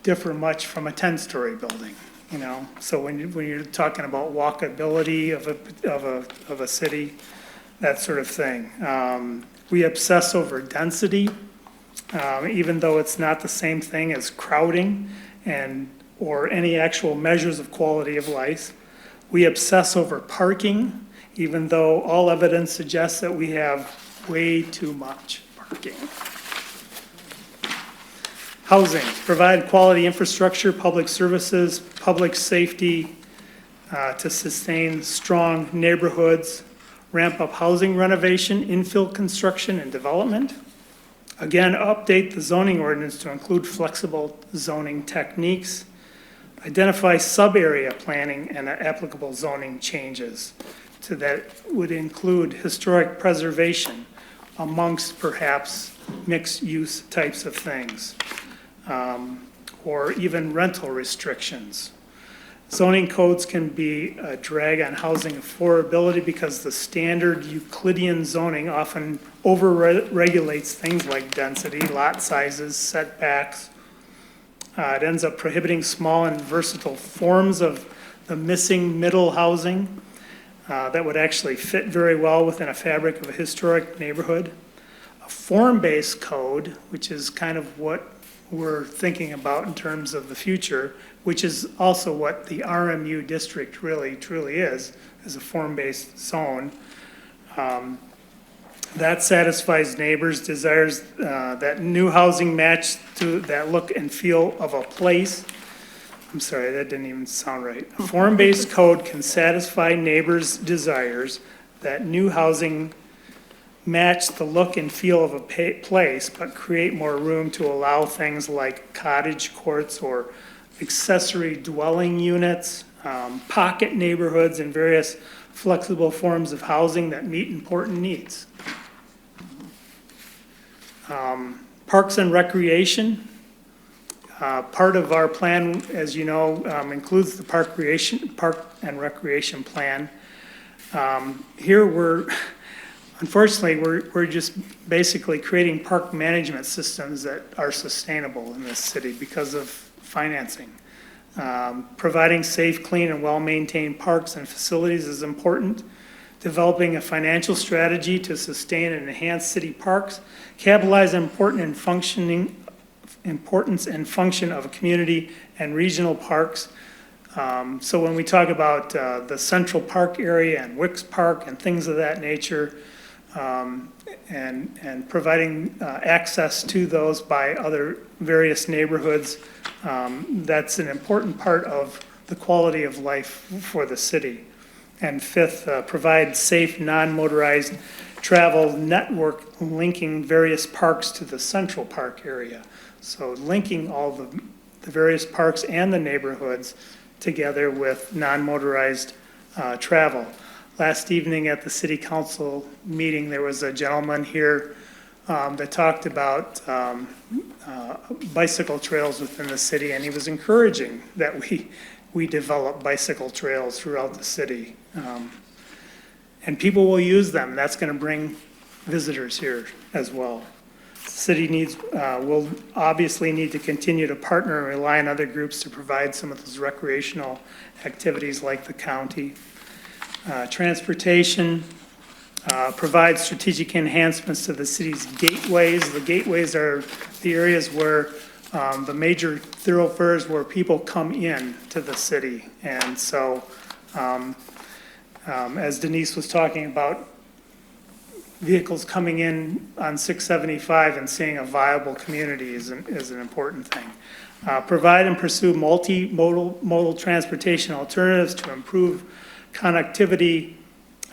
differ much from a 10-story building. You know, so when you're talking about walkability of a city, that sort of thing. We obsess over density, even though it's not the same thing as crowding or any actual measures of quality of life. We obsess over parking, even though all evidence suggests that we have way too much parking. Housing, provide quality infrastructure, public services, public safety to sustain strong neighborhoods, ramp up housing renovation, infill construction and development. Again, update the zoning ordinance to include flexible zoning techniques. Identify sub-area planning and applicable zoning changes. So that would include historic preservation amongst perhaps mixed-use types of things. Or even rental restrictions. Zoning codes can be a drag on housing affordability because the standard Euclidean zoning often over-regulates things like density, lot sizes, setbacks. It ends up prohibiting small and versatile forms of the missing middle housing that would actually fit very well within a fabric of a historic neighborhood. A form-based code, which is kind of what we're thinking about in terms of the future, which is also what the RMU district really truly is a form-based zone. That satisfies neighbors' desires that new housing match to that look and feel of a place. I'm sorry, that didn't even sound right. A form-based code can satisfy neighbors' desires that new housing match the look and feel of a place, but create more room to allow things like cottage courts or accessory dwelling units, pocket neighborhoods, and various flexible forms of housing that meet important needs. Parks and recreation. Part of our plan, as you know, includes the park and recreation plan. Here unfortunately, we're just basically creating park management systems that are sustainable in this city because of financing. Providing safe, clean, and well-maintained parks and facilities is important. Developing a financial strategy to sustain and enhance city parks, capitalize on importance and function of a community and regional parks. So when we talk about the Central Park area and Wicks Park and things of that nature, and providing access to those by other various neighborhoods, that's an important part of the quality of life for the city. And fifth, provide safe, non-motorized travel network linking various parks to the central park area. So linking all the various parks and the neighborhoods together with non-motorized travel. Last evening at the city council meeting, there was a gentleman here that talked about bicycle trails within the city, and he was encouraging that we develop bicycle trails throughout the city. And people will use them. That's going to bring visitors here as well. The city will obviously need to continue to partner and rely on other groups to provide some of those recreational activities like the county. Transportation, provide strategic enhancements to the city's gateways. The gateways are the areas where the major thoroughfares where people come in to the city. And so, as Denise was talking about, vehicles coming in on 675 and seeing a viable community is an important thing. Provide and pursue multimodal transportation alternatives to improve connectivity,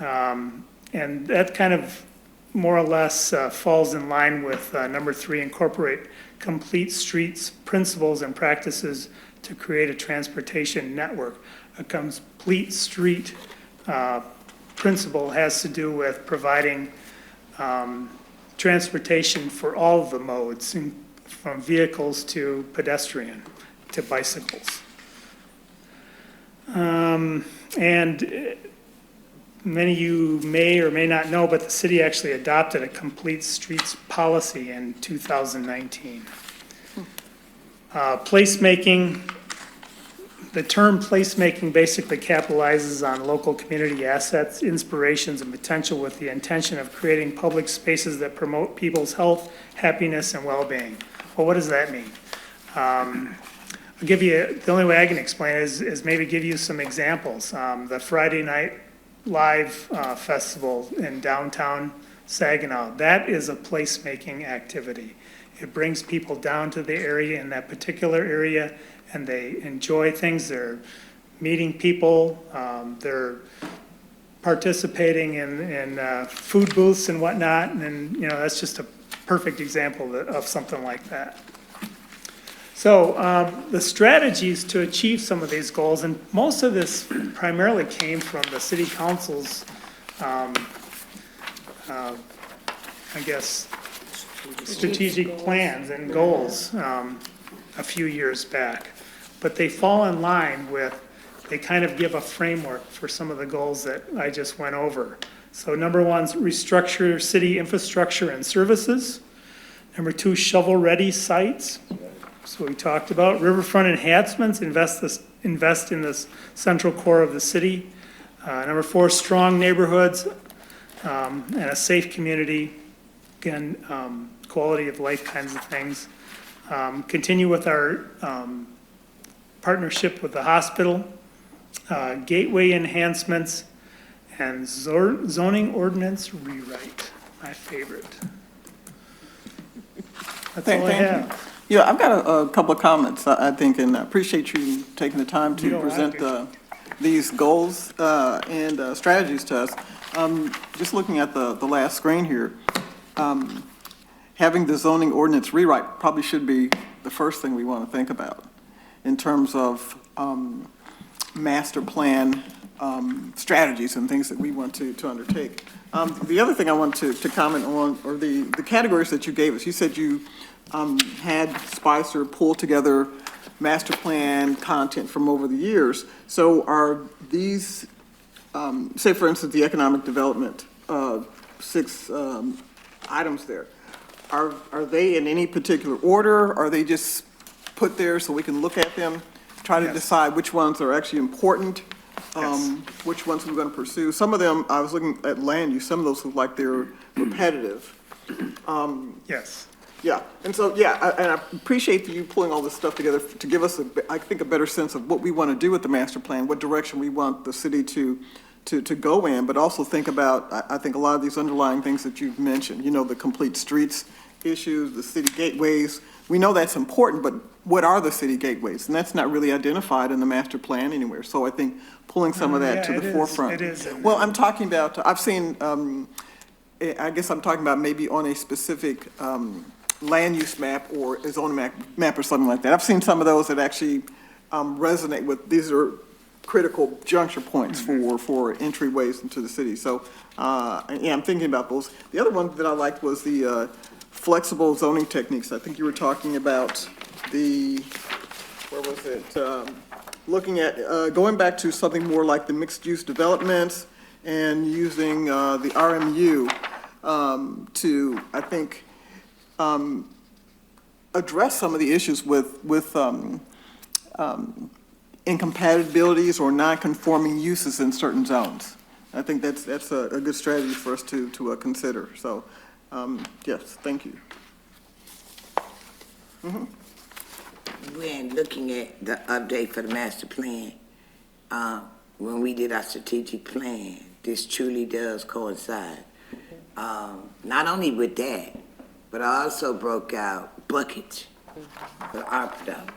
and that kind of more or less falls in line with number 3, incorporate complete streets principles and practices to create a transportation network. A complete street principle has to do with providing transportation for all of the modes, from vehicles to pedestrian to bicycles. And many of you may or may not know, but the city actually adopted a complete streets policy in 2019. Placemaking, the term placemaking basically capitalizes on local community assets, inspirations, and potential with the intention of creating public spaces that promote people's health, happiness, and well-being. Well, what does that mean? I'll give you, the only way I can explain it is maybe give you some examples. The Friday Night Live Festival in downtown Saginaw, that is a placemaking activity. It brings people down to the area, in that particular area, and they enjoy things. They're meeting people, they're participating in food booths and whatnot, and that's just a perfect example of something like that. So the strategies to achieve some of these goals, and most of this primarily came from the city council's, strategic plans and goals a few years back. But they fall in line with, they kind of give a framework for some of the goals that I just went over. So number 1 is restructure city infrastructure and services. Number 2, shovel-ready sites. That's what we talked about. Riverfront enhancements, invest in this central core of the city. Number 4, strong neighborhoods and a safe community. Again, quality of life kinds of things. Continue with our partnership with the hospital, gateway enhancements, and zoning ordinance rewrite, my favorite. That's all I have. Yeah, I've got a couple of comments, I think, and I appreciate you taking the time to present these goals and strategies to us. Just looking at the last screen here, having the zoning ordinance rewrite probably should be the first thing we want to think about in terms of master plan strategies and things that we want to undertake. The other thing I want to comment on are the categories that you gave us. You said you had Spicer pull together master plan content from over the years. So are these, say for instance, the economic development, 6 items there, are they in any particular order? Are they just put there so we can look at them, try to decide which ones are actually important, which ones we're going to pursue? Some of them, I was looking at land use, some of those look like they're repetitive. Yes. Yeah, and so, and I appreciate you pulling all this stuff together to give us, I think, a better sense of what we want to do with the master plan, what direction we want the city to go in, but also think about, I think, a lot of these underlying things that you've mentioned, the complete streets issues, the city gateways. We know that's important, but what are the city gateways? And that's not really identified in the master plan anywhere. So I think pulling some of that to Yeah, the it is. forefront. It is in Well, there. I'm talking about, I've seen, I guess I'm talking about maybe on a specific land use map or a zoning map or something like that. I've seen some of those that actually resonate with, these are critical juncture points for entryways into the city. So, yeah, I'm thinking about those. The other one that I liked was the flexible zoning techniques. I think you were talking about the, where was it? Looking at, going back to something more like the mixed-use developments and using the RMU to, I think, address some of the issues with incompatibilities or non-conforming uses in certain zones. I think that's a good strategy for us to consider. So, yes, thank you. When looking at the update for the master plan, when we did our strategic plan, this truly does coincide. Not only with that, but I also broke out buckets for ARPA dollars.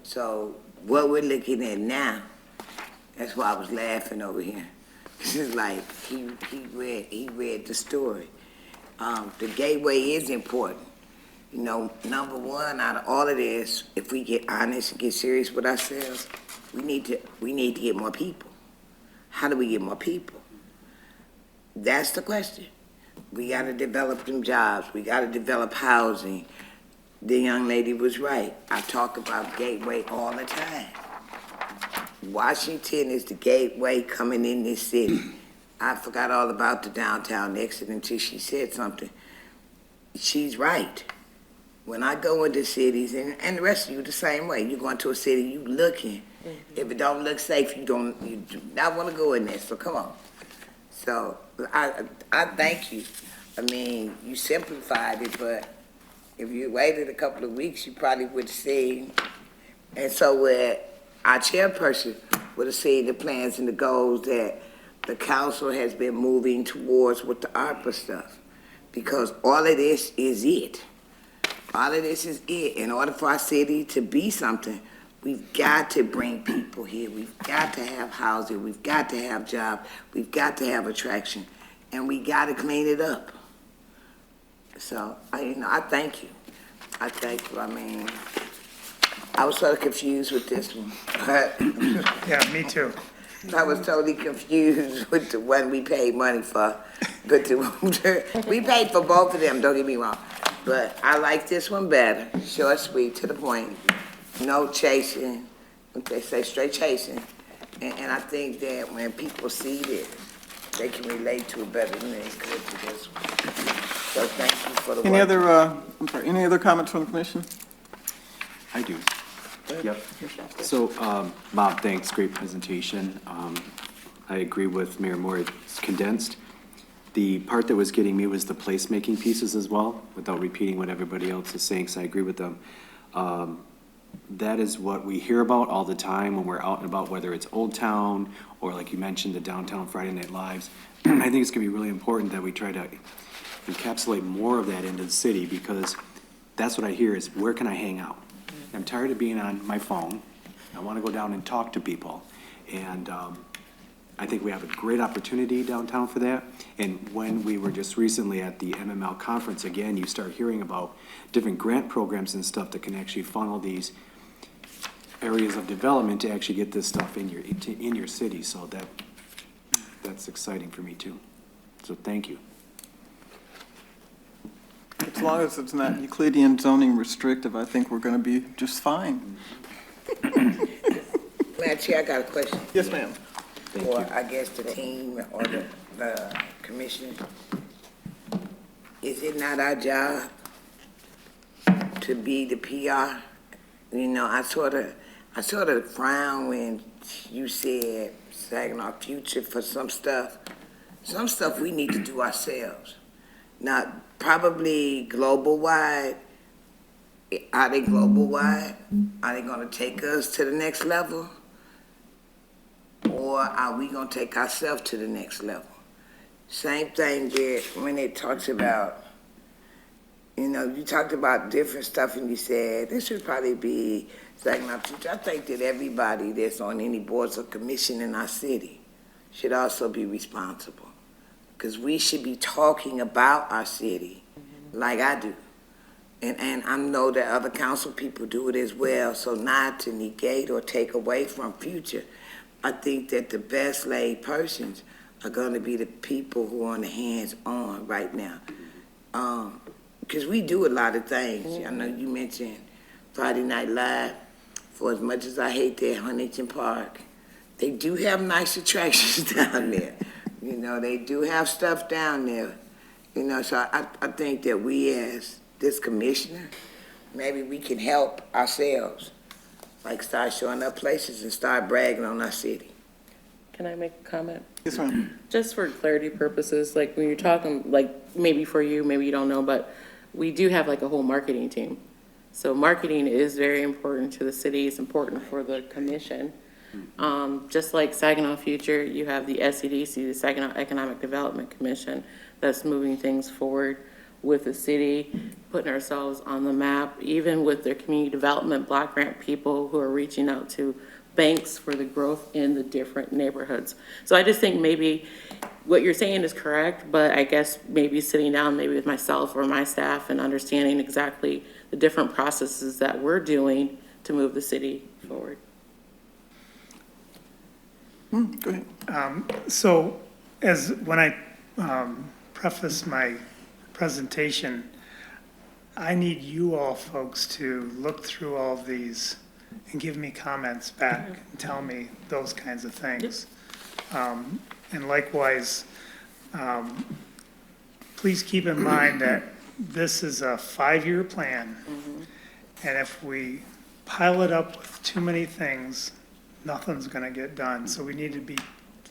So what we're looking at now, that's why I was laughing over here. It's like he read the story. The gateway is important. You know, number one, out of all of this, if we get honest and get serious with ourselves, we need to get more people. How do we get more people? That's the question. We got to develop them jobs. We got to develop housing. The young lady was right. I talk about gateway all the time. Washington is the gateway coming in this city. I forgot all about the downtown exit until she said something. She's right. When I go into cities, and the rest of you the same way, you go into a city, you looking. If it don't look safe, you do not want to go in there, so come on. So I thank you. I mean, you simplified it, but if you waited a couple of weeks, you probably would have seen. And so our chairperson would have seen the plans and the goals that the council has been moving towards with the ARPA stuff. Because all of this is it. All of this is it. In order for our city to be something, we've got to bring people here. We've got to have housing. We've got to have jobs. We've got to have attraction. And we got to clean it up. So, I thank you. I thank you. I mean, I was sort of confused with this one. Yeah, me too. I was totally confused with the one we paid money for. But we paid for both of them, don't get me wrong. But I like this one better. Short, sweet, to the point. No chasing. They say straight chasing. And I think that when people see this, they can relate to it better than they could to this one. So thank you for the work. Any other comments from the commission? I do. Yep. So, Bob, thanks, great presentation. I agree with Mayor Moore, it's condensed. The part that was getting me was the placemaking pieces as well, without repeating what everybody else is saying, so I agree with them. That is what we hear about all the time when we're out and about, whether it's Old Town or like you mentioned, the downtown Friday Night Lives. I think it's gonna be really important that we try to encapsulate more of that into the city, because that's what I hear is, where can I hang out? I'm tired of being on my phone. I want to go down and talk to people. And I think we have a great opportunity downtown for that. And when we were just recently at the MML conference, again, you start hearing about different grant programs and stuff that can actually funnel these areas of development to actually get this stuff in your city. So that's exciting for me too. So thank you. As long as it's not Euclidean zoning restrictive, I think we're going to be just fine. Madam Chair, I got a question. Yes, ma'am. Or I guess the team or the commission. Is it not our job to be the PR? You know, I sort of frown when you said Saginaw future for some stuff. Some stuff we need to do ourselves. Now, probably global-wide. Are they global-wide? Are they gonna take us to the next level? Or are we gonna take ourselves to the next level? Same thing with when it talks about, You know, you talked about different stuff and you said, this should probably be Saginaw Future. I think that everybody that's on any boards or commission in our city should also be responsible. Because we should be talking about our city like I do. And I know that other council people do it as well, so not to negate or take away from future. I think that the best laid persons are gonna be the people who are on the hands-on right now. Because we do a lot of things. I know you mentioned Friday Night Live. For as much as I hate that Huntington Park, they do have nice attractions down there. You know, they do have stuff down there. You know, so I think that we as this commissioner, maybe we can help ourselves. Like start showing up places and start bragging on our city. Can I make a comment? Yes, ma'am. Just for clarity purposes, like when you're talking, like maybe for you, maybe you don't know, but we do have like a whole marketing team. So marketing is very important to the city. It's important for the commission. Just like Saginaw Future, you have the SEDC, the Saginaw Economic Development Commission, that's moving things forward with the city, putting ourselves on the map, even with their community development block grant people who are reaching out to banks for the growth in the different neighborhoods. So I just think maybe what you're saying is correct, but I guess maybe sitting down maybe with myself or my staff and understanding exactly the different processes that we're doing to move the city forward. Go ahead. So as when I preface my presentation, I need you all folks to look through all of these and give me comments back and tell me those kinds of things. And likewise, please keep in mind that this is a 5-year plan. And if we pile it up with too many things, nothing's gonna get done. So we need to be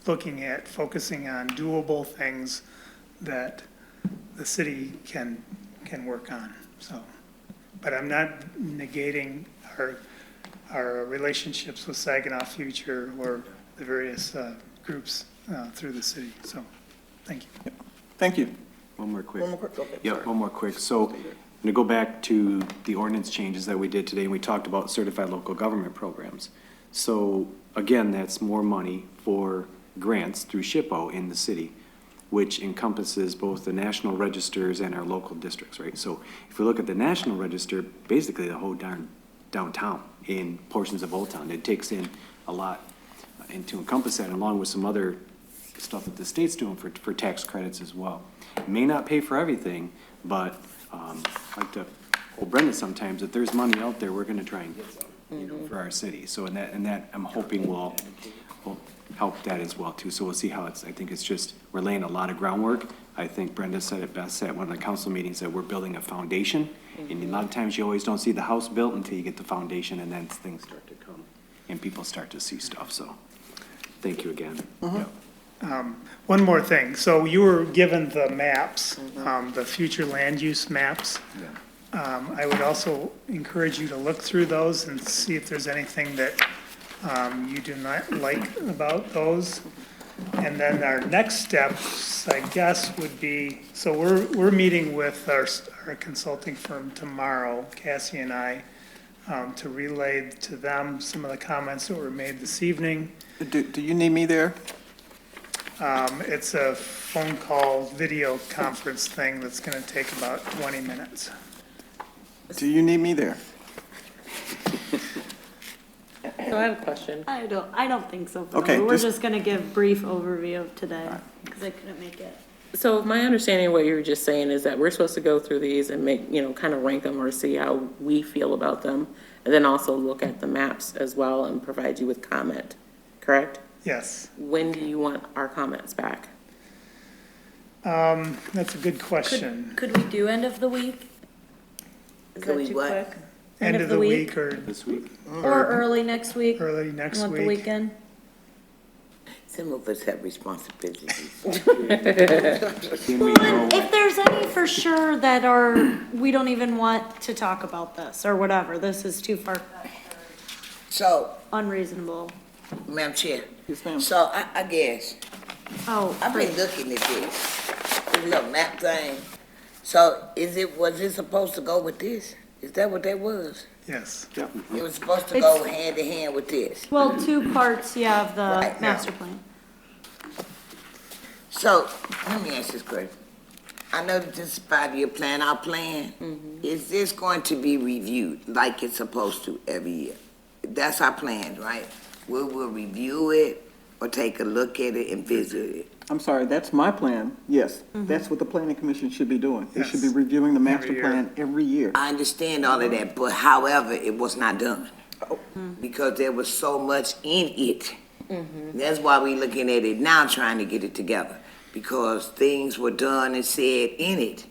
looking at focusing on doable things that the city can work on, so. But I'm not negating our relationships with Saginaw Future or the various groups through the city, so, thank you. Thank you. One more quick. One more quick, okay, Yeah, sorry. one more quick. So I'm gonna go back to the ordinance changes that we did today, and we talked about certified local government programs. So again, that's more money for grants through SHPO in the city, which encompasses both the national registers and our local districts, right? So if we look at the national register, basically the whole darn downtown in portions of Old Town, it takes in a lot. And to encompass that, along with some other stuff that the state's doing for tax credits as well. It may not pay for everything, but I like to hold Brenda sometimes, if there's money out there, we're gonna try and get some, you know, for our city. So and that I'm hoping will help that as well too. So we'll see how I think it's just, we're laying a lot of groundwork. I think Brenda said it best at one of the council meetings that we're building a foundation. And a lot of times you always don't see the house built until you get the foundation, and then things start to come and people start to see stuff. So thank you again. Yeah. One more thing. So you were given the maps, the future land use maps. I would also encourage you to look through those and see if there's anything that you do not like about those. And then our next steps, I guess, would be, so we're meeting with our consulting firm tomorrow, Cassie and I, to relay to them some of the comments that were made this evening. Do you need me there? It's a phone call, video conference thing that's gonna take about 20 minutes. Do you need me there? So I have a question. I don't think so. Okay, We're just- just gonna give brief overview of today, because I couldn't make it. So my understanding of what you were just saying is that we're supposed to go through these and make, you know, kind of rank them or see how we feel about them. And then also look at the maps as well and provide you with comment, correct? Yes, When do you want our comments back? that's a good question. Could we do end of the week? Is Could that we too what? quick? End of the week or This week? Or early next week? early next Want the week? weekend? Some of us have responsibilities. Can we go? If there's any for sure that are, we don't even want to talk about this or whatever, this is too far So, unreasonable. Madam Chair, Yes, ma'am. so I guess, Oh, I've been great. looking at this little map thing. So was it supposed to go with this? Is that what that was? Yes. It was supposed to go hand in hand with this. Well, two parts, yeah, of the Right. master plan. So, let me ask this question. I know that this is 5-year plan, our plan, is this going to be reviewed like it's supposed to every year? That's our plan, right? We will review it or take a look at it and visit it. I'm sorry, that's my plan, yes. That's what the planning commission should be doing. They should be Yes. reviewing the master Every year. plan every year. I understand all of that, but however, it was not done. Because there was so much in it. That's why we looking at it now, trying to get it together. Because things were done and said in it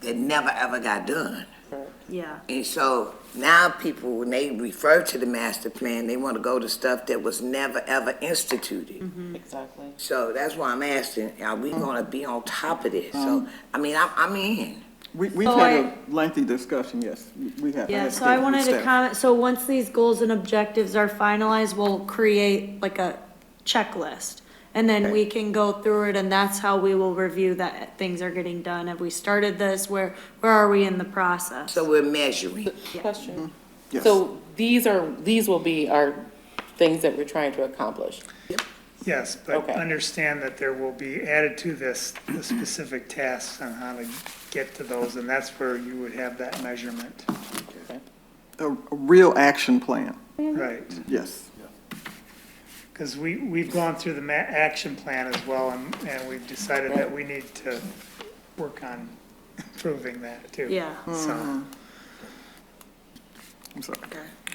that never ever got done. Yeah. And so now people, when they refer to the master plan, they want to go to stuff that was never ever instituted. Exactly. So that's why I'm asking, are we going to be on top of this? So, I mean, I'm in. We've So had a lengthy discussion, yes. We have. Yeah, had so I with wanted to staff. comment, so once these goals and objectives are finalized, we'll create like a checklist. And then we can go through it, and that's how we will review that things are getting done. Have we started this? Where are we in the process? So we're measuring. Question. Yes. So these will be our things that we're trying to accomplish. Yes, but Okay. understand that there will be added to this, the specific tasks on how to get to those, and that's where you would have that measurement. A real action plan, Right. yes. Because we've gone through the action plan as well, and we've decided that we need to work on improving that too. Yeah. So, I'm sorry.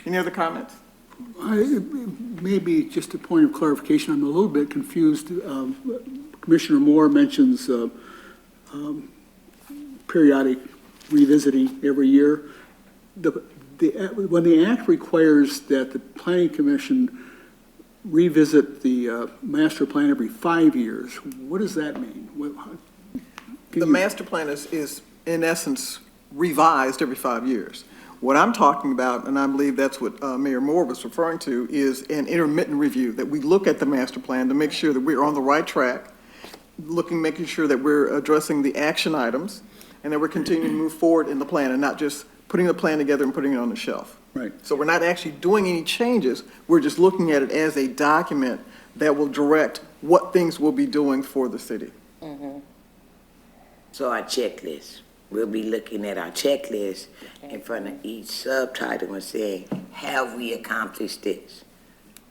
Any other comments? Maybe just a point of clarification, I'm a little bit confused. Commissioner Moore mentions periodic revisiting every year. When the act requires that the planning commission revisit the master plan every 5 years, what does that mean? The master plan is in essence revised every 5 years. What I'm talking about, and I believe that's what Mayor Moore was referring to, is an intermittent review, that we look at the master plan to make sure that we're on the right track, making sure that we're addressing the action items, and that we're continuing to move forward in the plan and not just putting the plan together and putting it on the shelf. Right. So we're not actually doing any changes, we're just looking at it as a document that will direct what things we'll be doing for the city. So our checklist, we'll be looking at our checklist in front of each subtitle and saying, have we accomplished this?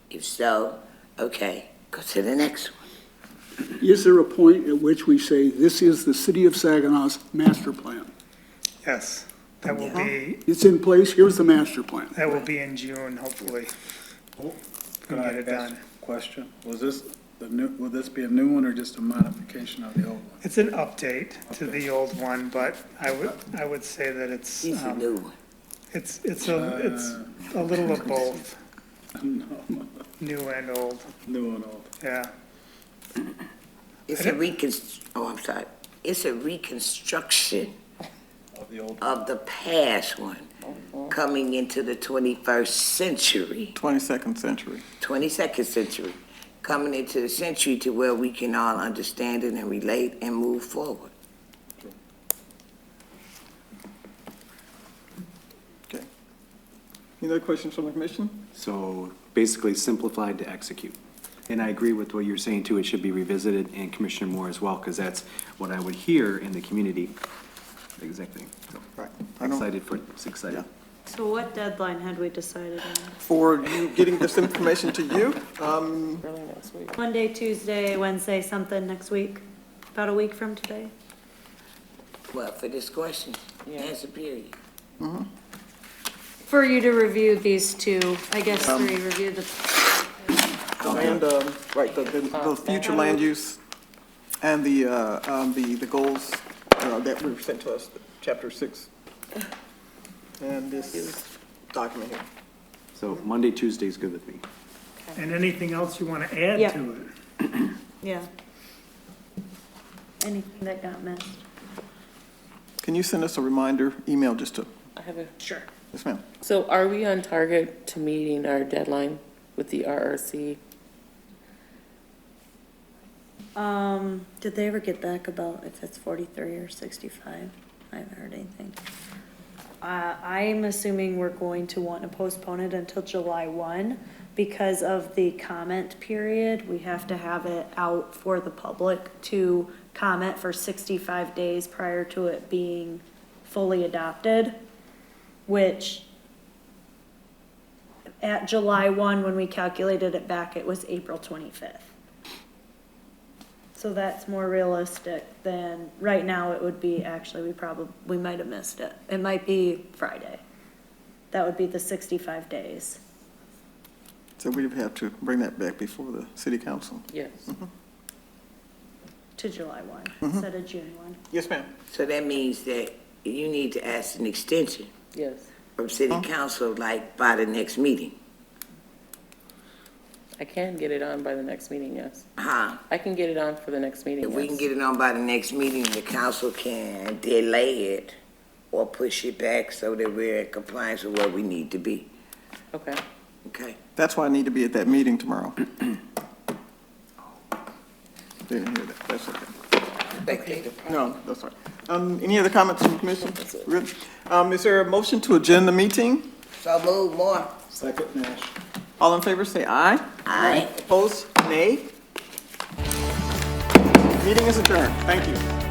If so, okay, go to the next one. Is there a point at which we say, this is the City of Saginaw's master plan? yes, that will be, It's in place, here's the master plan. that will be in June, hopefully. Could We'll I get it ask done. a question? Will this be a new one or just a modification of the old one? It's an update to the old one, but I would say that it's, It's a new one. it's a little of both, new and old, New and old. yeah. It's I'm sorry. It's a reconstruction Of the old. of the past one coming into the 21st century, 22nd century. 22nd century, coming into the century to where we can all understand it and relate and move forward. Okay. Any other questions from the commission? So basically simplified to execute. And I agree with what you're saying too, it should be revisited, and Commissioner Moore as well, because that's what I would hear in the community. Exactly. So, Right. it's exciting. Yeah. So what deadline had we decided on? For you getting this information to you, Early next week. Monday, Tuesday, Wednesday, something next week? About a week from today? Well, for this question, Yeah. answer period. For you to review these two, I guess three, review the, and, right, the future land use and the goals that were sent to us, chapter 6. And this document here. So Monday, Tuesday is good with me. And anything else you want to add Yeah. to it? yeah. Anything that got missed? Can you send us a reminder email just to, I have a. Sure. yes, ma'am. So are we on target to meeting our deadline with the RRC? Did they ever get back about if it's 43 or 65? I haven't heard anything. I'm assuming we're going to want to postpone it until July 1 because of the comment period. We have to have it out for the public to comment for 65 days prior to it being fully adopted, which at July 1, when we calculated it back, it was April 25th. So that's more realistic than, right now it would be, actually, we might have missed it. It might be Friday. That would be the 65 days. So we would have to bring that back before the city council. Yes. To July 1 instead of June 1. Yes, ma'am. So that means that you need to ask an extension Yes. from city council, like, by the next meeting. I can get it on by the next meeting, yes. Huh? I can get it on for the next meeting, If we can yes. get it on by the next meeting, the council can delay it or push it back so that we're in compliance with where we need to be. Okay. Okay? That's why I need to be at that meeting tomorrow. Didn't hear that, that's okay. No, that's all right. Any other comments from the commission? Good. Is there a motion to adjourn the meeting? So move more. Second, Nash. All in favor, say aye. Aye. Opposed, nay. Meeting is adjourned. Thank you.